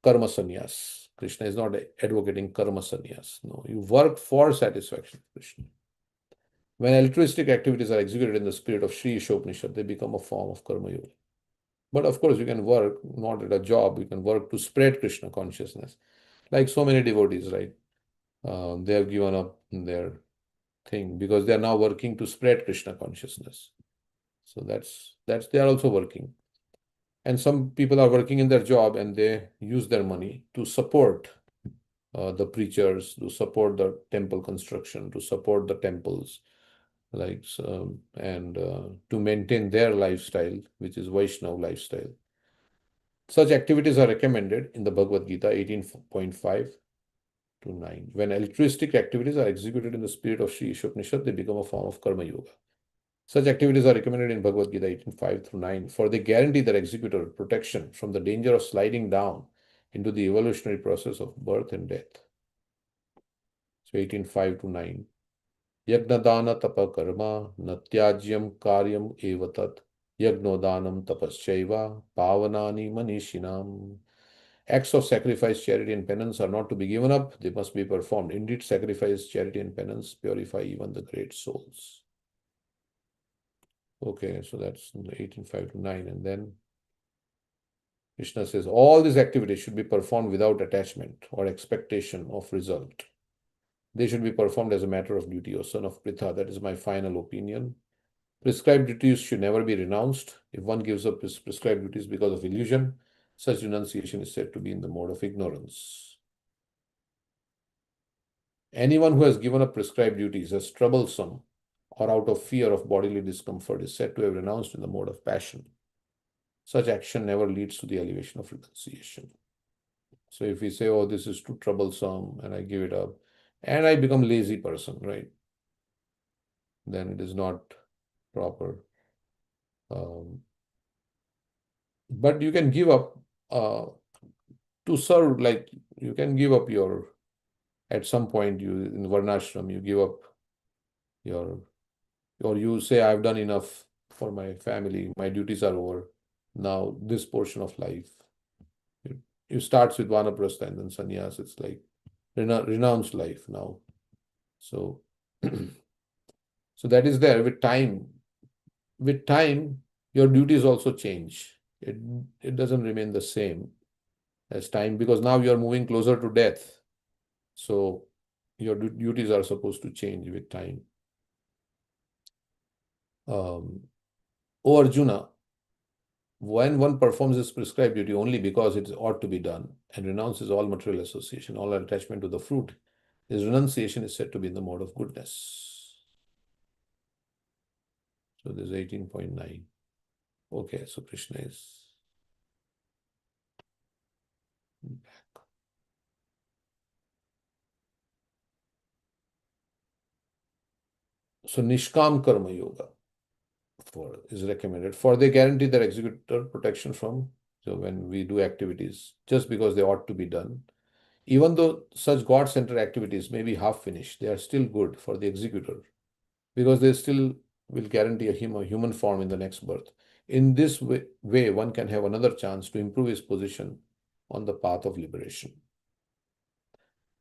karma sannyas. Krishna is not advocating karma sannyas. No, you work for satisfaction of Krishna. When altruistic activities are executed in the spirit of Sri Isopanishad, they become a form of karma yoga. But of course, you can work not at a job, you can work to spread Krishna consciousness. Like so many devotees, right? They have given up their thing because they are now working to spread Krishna consciousness. So that's they are also working. And some people are working in their job and they use their money to support the preachers, to support the temple construction, to support the temples, like and to maintain their lifestyle, which is Vaishnava lifestyle. Such activities are recommended in the Bhagavad Gita 18.5 to 9. When altruistic activities are executed in the spirit of Sri Isopanishad, they become a form of karma yoga. Such activities are recommended in Bhagavad Gita 18.5 through 9, for they guarantee their executor protection from the danger of sliding down into the evolutionary process of birth and death. So 18.5 to 9. Yagnadana tapa karma natyajyam karyam evatat yagnodanam tapaschaiva pavanani manishinam. Acts of sacrifice, charity, and penance are not to be given up, they must be performed. Indeed, sacrifice, charity, and penance purify even the great souls. Okay, so that's 18.5 to 9. And then Krishna says, all these activities should be performed without attachment or expectation of result. They should be performed as a matter of duty, O son of Pritha. That is my final opinion. Prescribed duties should never be renounced. If one gives up his prescribed duties because of illusion, such renunciation is said to be in the mode of ignorance. Anyone who has given up prescribed duties as troublesome or out of fear of bodily discomfort is said to have renounced in the mode of passion. Such action never leads to the elevation of renunciation. So if we say, oh, this is too troublesome and I give it up and I become lazy person, right? Then it is not proper. But you can give up to serve, like you can give up your, at some point you in Varnashram, you give up your, or you say, I've done enough for my family, my duties are over. Now this portion of life, you starts with Vanaprastha and then sannyas, it's like renounced life now. So, so that is there with time. With time, your duties also change. It doesn't remain the same as time because now you are moving closer to death. So your duties are supposed to change with time. O Arjuna, when one performs his prescribed duty only because it ought to be done and renounces all material association, all attachment to the fruit, his renunciation is said to be in the mode of goodness. So this is 18.9. Okay, so Krishna is back. So Nishkam Karma Yoga is recommended, for they guarantee their executor protection from, so when we do activities just because they ought to be done, even though such God-centered activities may be half finished, they are still good for the executor because they still will guarantee a human form in the next birth. In this way, one can have another chance to improve his position on the path of liberation.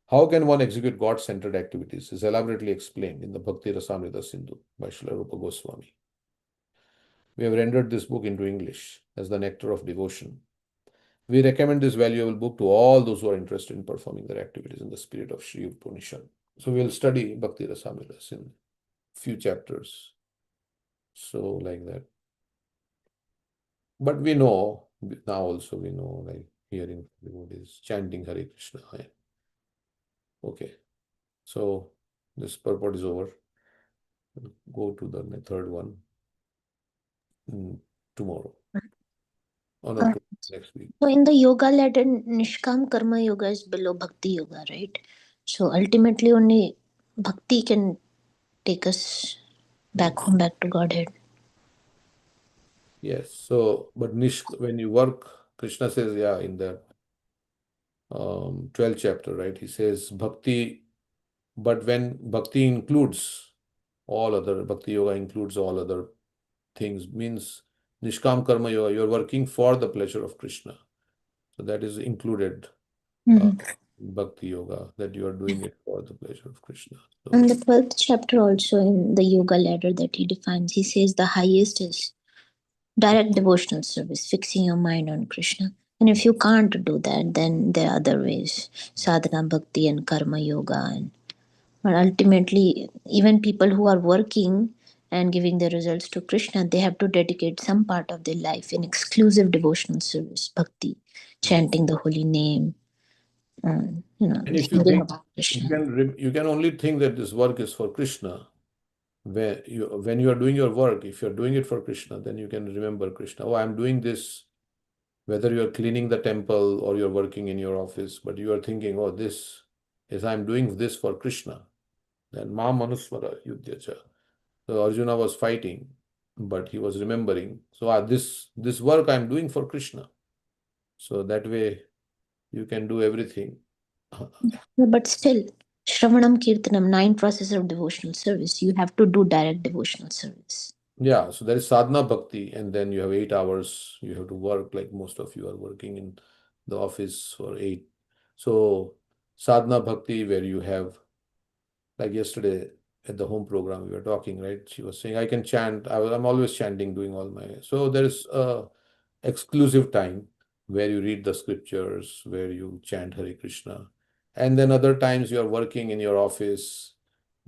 How can one execute God-centered activities is elaborately explained in the Bhakti Rasamrita Sindhu by Srila Rupa Goswami. We have rendered this book into English as the nectar of devotion. We recommend this valuable book to all those who are interested in performing their activities in the spirit of Sri Upanishad. So we'll study Bhakti Rasamrita in few chapters. So like that. But we know, now also we know, like hearing devotees chanting Hare Krishna. Okay. So this purport is over. We'll go to the third one tomorrow. Or not next week. So in the yoga ladder, Nishkam Karma Yoga is below Bhakti Yoga, right? So ultimately only Bhakti can take us back home, back to Godhead. Yes. So, but when you work, Krishna says, yeah, in the 12th chapter, right? He says Bhakti, but when Bhakti includes all other, Bhakti Yoga includes all other things, means Nishkam Karma Yoga, you're working for the pleasure of Krishna. So that is included Bhakti Yoga, that you are doing it for the pleasure of Krishna. So, and the 12th chapter also in the yoga ladder that he defines, he says the highest is direct devotional service, fixing your mind on Krishna. And if you can't do that, then there are other ways, sadhana, bhakti, and karma yoga. But ultimately, even people who are working and giving their results to Krishna, they have to dedicate some part of their life in exclusive devotional service, bhakti, chanting the holy name, and if you hearing think about Krishna. you can only think that this work is for Krishna when you are doing your work. If you're doing it for Krishna, then you can remember Krishna. Oh, I'm doing this, whether you're cleaning the temple or you're working in your office, but you are thinking, oh, this is, I'm doing this for Krishna. Then Ma Manusmara Yudhyacha. So Arjuna was fighting, but he was remembering. So this work I'm doing for Krishna. So that way you can do everything. But still, Shravanam Kirtanam, 9 process of devotional service, you have to do direct devotional service. Yeah, so there is sadhana bhakti, and then you have 8 hours you have to work, like most of you are working in the office for 8. So sadhana bhakti, where you have, like yesterday at the home program, we were talking, right? She was saying, I can chant. I'm always chanting, doing all my. So there is a exclusive time where you read the scriptures, where you chant Hare Krishna. And then other times you are working in your office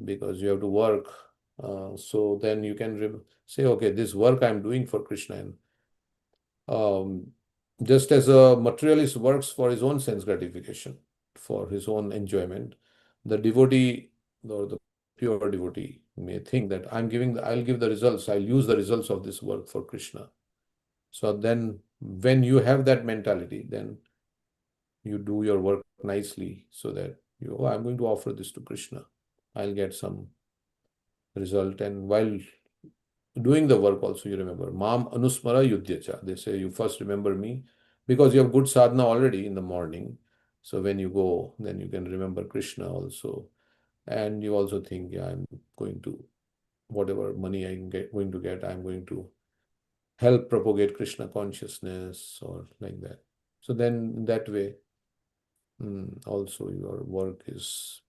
because you have to work. So then you can say, okay, this work I'm doing for Krishna. And just as a materialist works for his own sense gratification, for his own enjoyment, the devotee or the pure devotee may think that I'll give the results, I'll use the results of this work for Krishna. So then when you have that mentality, then you do your work nicely so that I'm going to offer this to Krishna. I'll get some result. And while doing the work also, you remember Mam Anusmara Yudhyacha. They say you first remember me because you have good sadhana already in the morning. So when you go, then you can remember Krishna also. And you also think, yeah, I'm going to, whatever money I'm going to get, I'm going to help propagate Krishna consciousness or like that. So then that way, also your work is.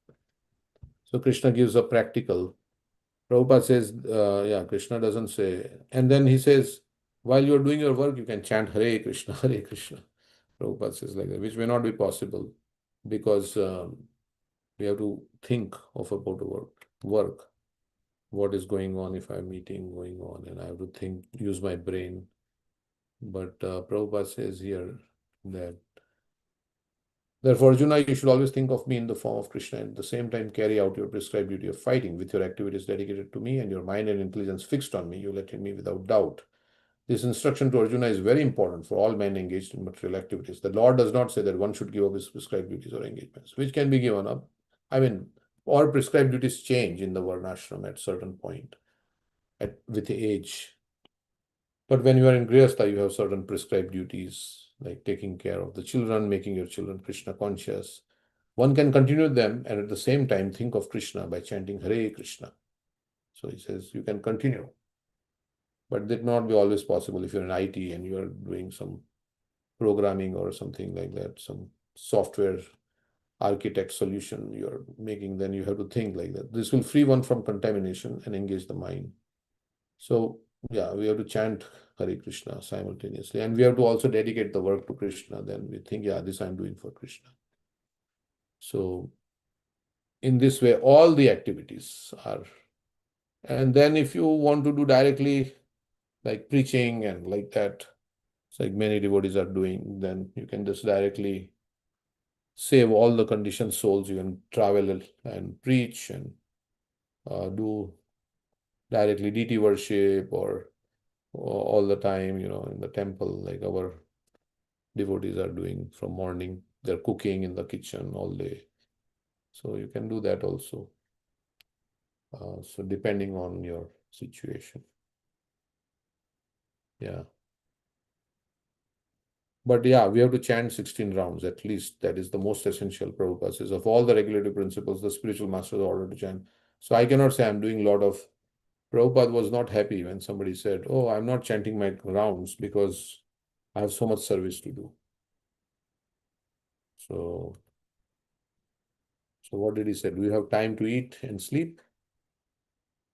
So Krishna gives a practical. Prabhupada says, yeah, Krishna doesn't say. And then he says, while you're doing your work, you can chant Hare Krishna, Hare Krishna. Prabhupada says like that, which may not be possible because we have to think of about the work. What is going on if I'm meeting going on, and I have to think, use my brain. But Prabhupada says here that therefore, Arjuna, you should always think of me in the form of Krishna and at the same time carry out your prescribed duty of fighting with your activities dedicated to me and your mind and intelligence fixed on me. You let in me without doubt. This instruction to Arjuna is very important for all men engaged in material activities. The Lord does not say that one should give up his prescribed duties or engagements, which can be given up. I mean, all prescribed duties change in the Varnashram at certain point with age. But when you are in Grihastha, you have certain prescribed duties like taking care of the children, making your children Krishna conscious. One can continue them and at the same time think of Krishna by chanting Hare Krishna. So he says you can continue. But that not be always possible if you're in IT and you are doing some programming or something like that, some software architect solution you're making, then you have to think like that. This will free one from contamination and engage the mind. So yeah, we have to chant Hare Krishna simultaneously, and we have to also dedicate the work to Krishna. Then we think, yeah, this I'm doing for Krishna. So in this way, all the activities are. And then if you want to do directly like preaching and like that, it's like many devotees are doing, then you can just directly save all the conditioned souls. You can travel and preach and do directly deity worship or all the time, in the temple, like our devotees are doing from morning. They're cooking in the kitchen all day. So you can do that also. So depending on your situation. Yeah. But yeah, we have to chant 16 rounds at least. That is the most essential. Prabhupada says of all the regulative principles, the spiritual masters order to chant. So I cannot say I'm doing a lot of. Prabhupada was not happy when somebody said, "Oh, I'm not chanting my rounds because I have so much service to do." So, so what did he say? Do you have time to eat and sleep?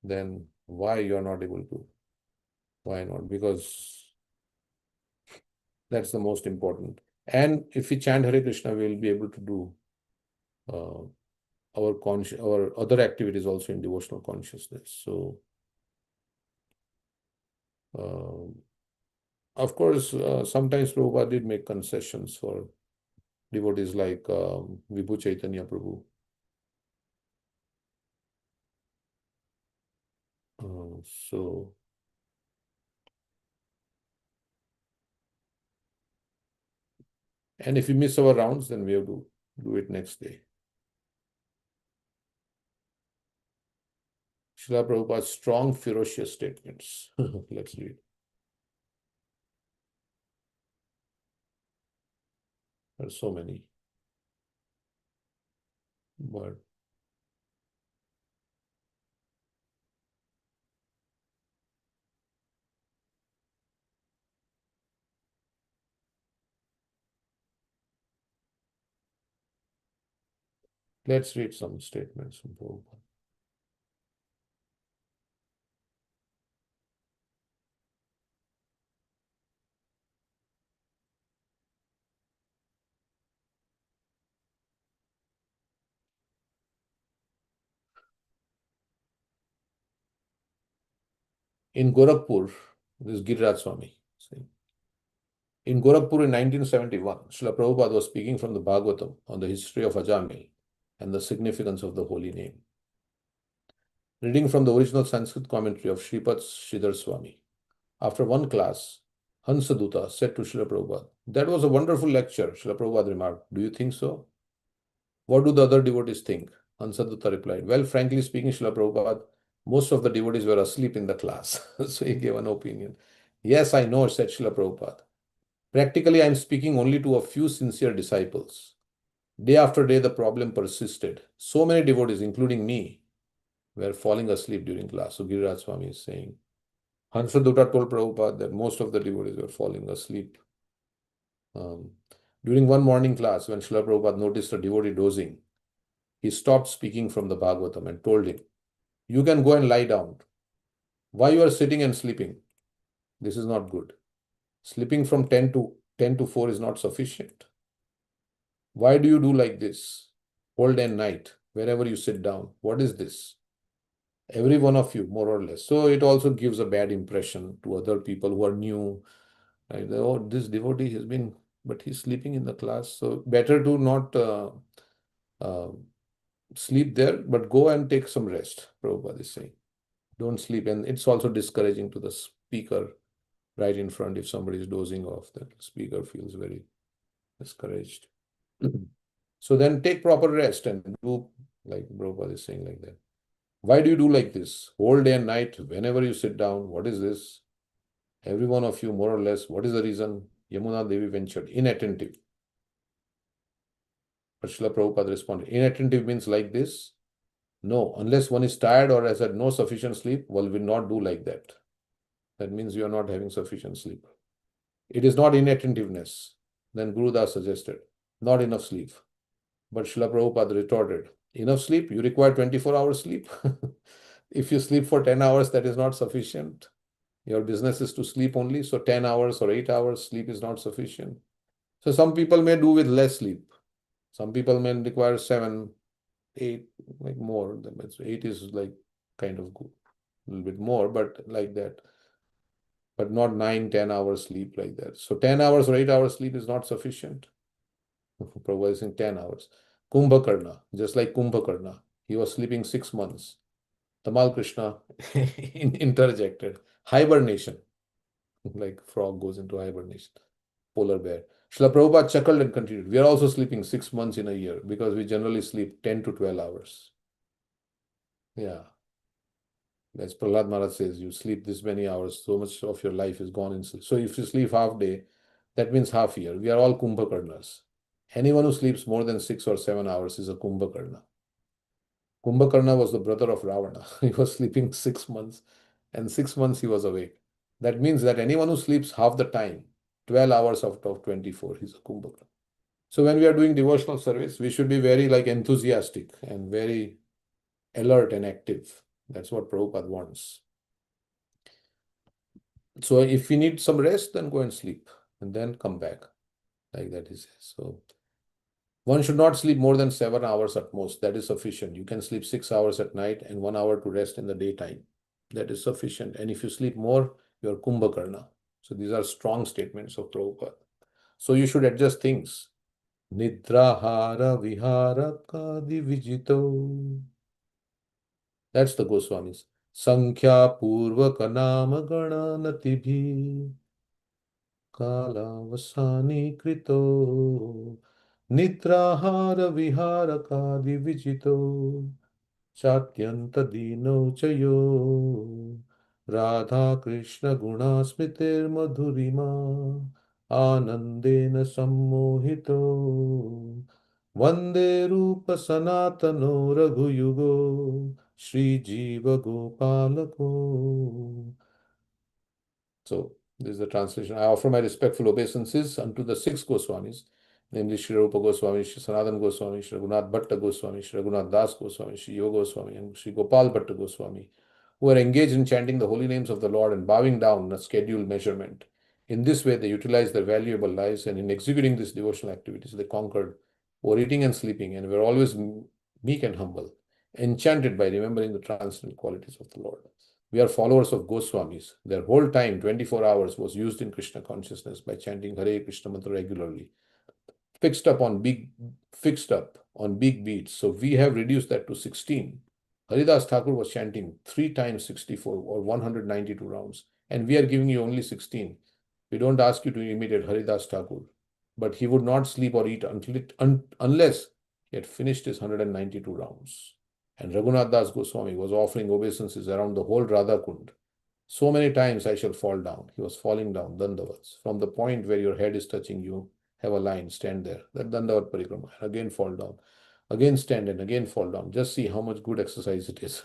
Then why you are not able to? Why not? Because that's the most important. And if we chant Hare Krishna, we will be able to do uh, our other activities also in devotional consciousness. So, uh, of course, sometimes Prabhupada did make concessions for devotees like Vibhu Chaitanya Prabhu. So, and if we miss our rounds, then we have to do it next day. Srila Prabhupada's strong, ferocious statements. Let's read. There are so many. But let's read some statements from Prabhupada. In Gorakhpur, this is Giriraj Swami. In Gorakhpur in 1971, Srila Prabhupada was speaking from the Bhagavatam on the history of Ajamil and the significance of the holy name. Reading from the original Sanskrit commentary of Sripad Sridhar Swami. After one class, Hansaduta said to Srila Prabhupada, "That was a wonderful lecture." Srila Prabhupada remarked, "Do you think so? What do the other devotees think?" Hansaduta replied, "Well, frankly speaking, Srila Prabhupada, most of the devotees were asleep in the class." So he gave an opinion. "Yes, I know," said Srila Prabhupada. "Practically, I am speaking only to a few sincere disciples. Day after day, the problem persisted. So many devotees, including me, were falling asleep during class." So Giriraj Swami is saying, Hansaduta told Prabhupada that most of the devotees were falling asleep. Um, During one morning class, when Srila Prabhupada noticed a devotee dozing, he stopped speaking from the Bhagavatam and told him, "You can go and lie down. Why you are sitting and sleeping? This is not good. Sleeping from 10 to 4 is not sufficient. Why do you do like this? Whole day and night, wherever you sit down. What is this? Every one of you, more or less." So it also gives a bad impression to other people who are new. Right? Oh, this devotee has been, but he's sleeping in the class. So better to not uh, sleep there, but go and take some rest, Prabhupada is saying. Don't sleep. And it's also discouraging to the speaker right in front. If somebody is dozing off, the speaker feels very discouraged. So then take proper rest and do like Prabhupada is saying like that. Why do you do like this? Whole day and night, whenever you sit down, what is this? Every one of you, more or less, what is the reason? Yamuna Devi ventured, inattentive. But Srila Prabhupada responded, inattentive means like this? No, unless one is tired or has had no sufficient sleep, one will not do like that. That means you are not having sufficient sleep. It is not inattentiveness. Then Guru Das suggested, not enough sleep. But Srila Prabhupada retorted, enough sleep? You require 24 hours sleep? If you sleep for 10 hours, that is not sufficient. Your business is to sleep only, so 10 hours or 8 hours sleep is not sufficient. So some people may do with less sleep. Some people may require 7, 8, like more. 8 is like kind of good, a little bit more, but like that. But not 9, 10 hours sleep like that. So 10 hours or 8 hours sleep is not sufficient. Providing 10 hours. Kumbhakarna, just like Kumbhakarna, he was sleeping 6 months. Tamal Krishna interjected. Hibernation, like frog goes into hibernation, polar bear. Srila Prabhupada chuckled and continued. We are also sleeping 6 months in a year because we generally sleep 10 to 12 hours. Yeah. As Prahlad Maharaj says, you sleep this many hours, so much of your life is gone in sleep. So if you sleep half day, that means half year. We are all Kumbhakarnas. Anyone who sleeps more than 6 or 7 hours is a Kumbhakarna. Kumbhakarna was the brother of Ravana. He was sleeping 6 months, and 6 months he was awake. That means that anyone who sleeps half the time, 12 hours out of 24, he's a Kumbhakarna. So when we are doing devotional service, we should be very like enthusiastic and very alert and active. That's what Prabhupada wants. So if we need some rest, then go and sleep and then come back. Like that he says. So one should not sleep more than 7 hours at most. That is sufficient. You can sleep 6 hours at night and 1 hour to rest in the daytime. That is sufficient. And if you sleep more, you're Kumbhakarna. So these are strong statements of Prabhupada. So you should adjust things. Nidrahara vihara kadi vijito. That's the Goswamis. Sankhya purvaka nama gana natibhi kalavasani krito. Nidrahara vihara kadi vijito. Chatyanta dino chayo. Radha Krishna guna smritir madhurima. Anandena sammohito. Vande Rupa Sanatano Raghuyugo Shri Jiva Gopalako. So, this is the translation. I offer my respectful obeisances unto the six Goswamis, namely Shri Rupa Goswami, Shri Sanatana Goswami, Shri Raghunath Bhatta Goswami, Shri Raghunath Das Goswami, Shri Yoga Goswami, and Shri Gopal Bhatta Goswami, who are engaged in chanting the holy names of the Lord and bowing down in a scheduled measurement. In this way, they utilize their valuable lives, and in executing these devotional activities, they conquered overeating and sleeping, and were always meek and humble, enchanted by remembering the transcendental qualities of the Lord. We are followers of Goswamis. Their whole time, 24 hours, was used in Krishna consciousness by chanting Hare Krishna mantra regularly, fixed up on big beats. So we have reduced that to 16. Haridas Thakur was chanting 3 times 64 or 192 rounds, and we are giving you only 16. We don't ask you to imitate Haridas Thakur, but he would not sleep or eat unless he had finished his 192 rounds. And Raghunath Das Goswami was offering obeisances around the whole Radha Kund. So many times I shall fall down. He was falling down, Dandavats. From the point where your head is touching, you have a line, stand there. That Dandavat Parikrama. Again fall down. Again stand and again fall down. Just see how much good exercise it is.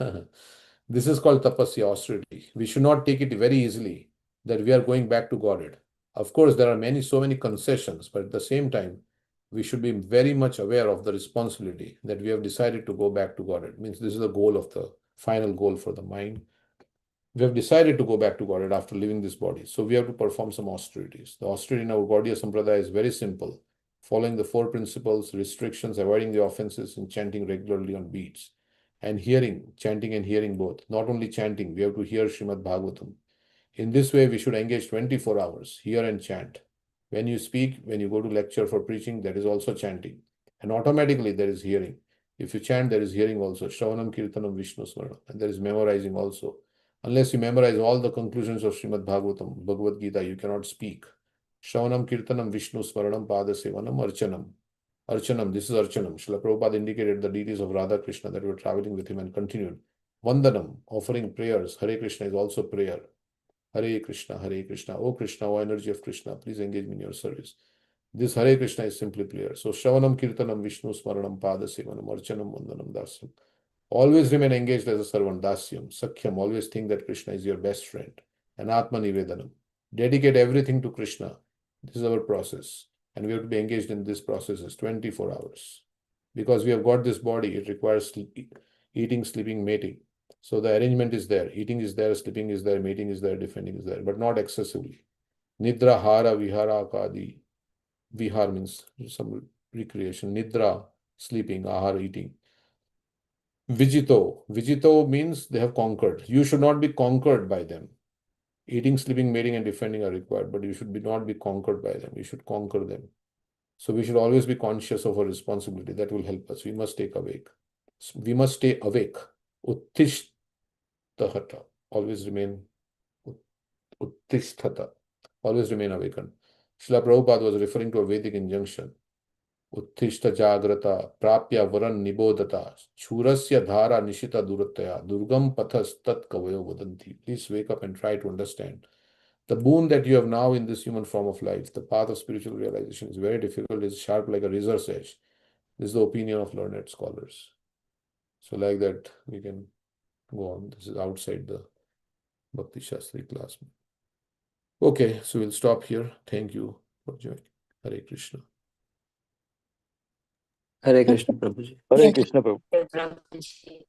This is called tapasya, austerity. We should not take it very easily that we are going back to Godhead. Of course, there are so many concessions, but at the same time, we should be very much aware of the responsibility that we have decided to go back to Godhead. It means this is the goal of the final goal for the mind. We have decided to go back to Godhead after leaving this body. So we have to perform some austerities. The austerity in our Gaudiya Sampradaya is very simple. Following the 4 principles, restrictions, avoiding the offenses, and chanting regularly on beats. And hearing, chanting and hearing both. Not only chanting, we have to hear Srimad Bhagavatam. In this way, we should engage 24 hours, hear and chant. When you speak, when you go to lecture for preaching, that is also chanting. And automatically there is hearing. If you chant, there is hearing also. Shravanam Kirtanam Vishnu Smaranam. And there is memorizing also. Unless you memorize all the conclusions of Srimad Bhagavatam, Bhagavad Gita, you cannot speak. Shravanam Kirtanam Vishnu Smaranam Pada Sevanam Archanam. Archanam, this is Archanam. Srila Prabhupada indicated the deities of Radha Krishna that were traveling with him and continued. Vandanam, offering prayers. Hare Krishna is also prayer. Hare Krishna, Hare Krishna. Oh Krishna, oh energy of Krishna, please engage me in your service. This Hare Krishna is simply prayer. So Shravanam Kirtanam Vishnu Smaranam Pada Sevanam Archanam Vandanam Dasyam. Always remain engaged as a servant. Dasyam, Sakhyam. Always think that Krishna is your best friend. And Atma Nivedanam. Dedicate everything to Krishna. This is our process. And we have to be engaged in this process 24 hours. Because we have got this body, it requires eating, sleeping, mating. So the arrangement is there. Eating is there, sleeping is there, mating is there, defending is there, but not excessively. Nidra, hara, vihara, kadi. Vihar means some recreation. Nidra, sleeping. Ahara, eating. Vijito. Vijito means they have conquered. You should not be conquered by them. Eating, sleeping, mating, and defending are required, but you should not be conquered by them. You should conquer them. So we should always be conscious of our responsibility. That will help us. We must stay awake. We must stay awake. Uttishtahata. Always remain Uttishtata. Always remain awakened. Srila Prabhupada was referring to a Vedic injunction. Uttishta jagrata prapya varan nibodata churasya dhara nishita durataya durgam pathas tat kavayo vadanti. Please wake up and try to understand. The boon that you have now in this human form of life, the path of spiritual realization, is very difficult, is sharp like a razor's edge. This is the opinion of learned scholars. So like that, we can go on. This is outside the Bhakti Shastri class. Okay, so we'll stop here. Thank you for joining. Hare Krishna. Hare Krishna, Prabhuji. Hare Krishna, Prabhu. Prabhuji.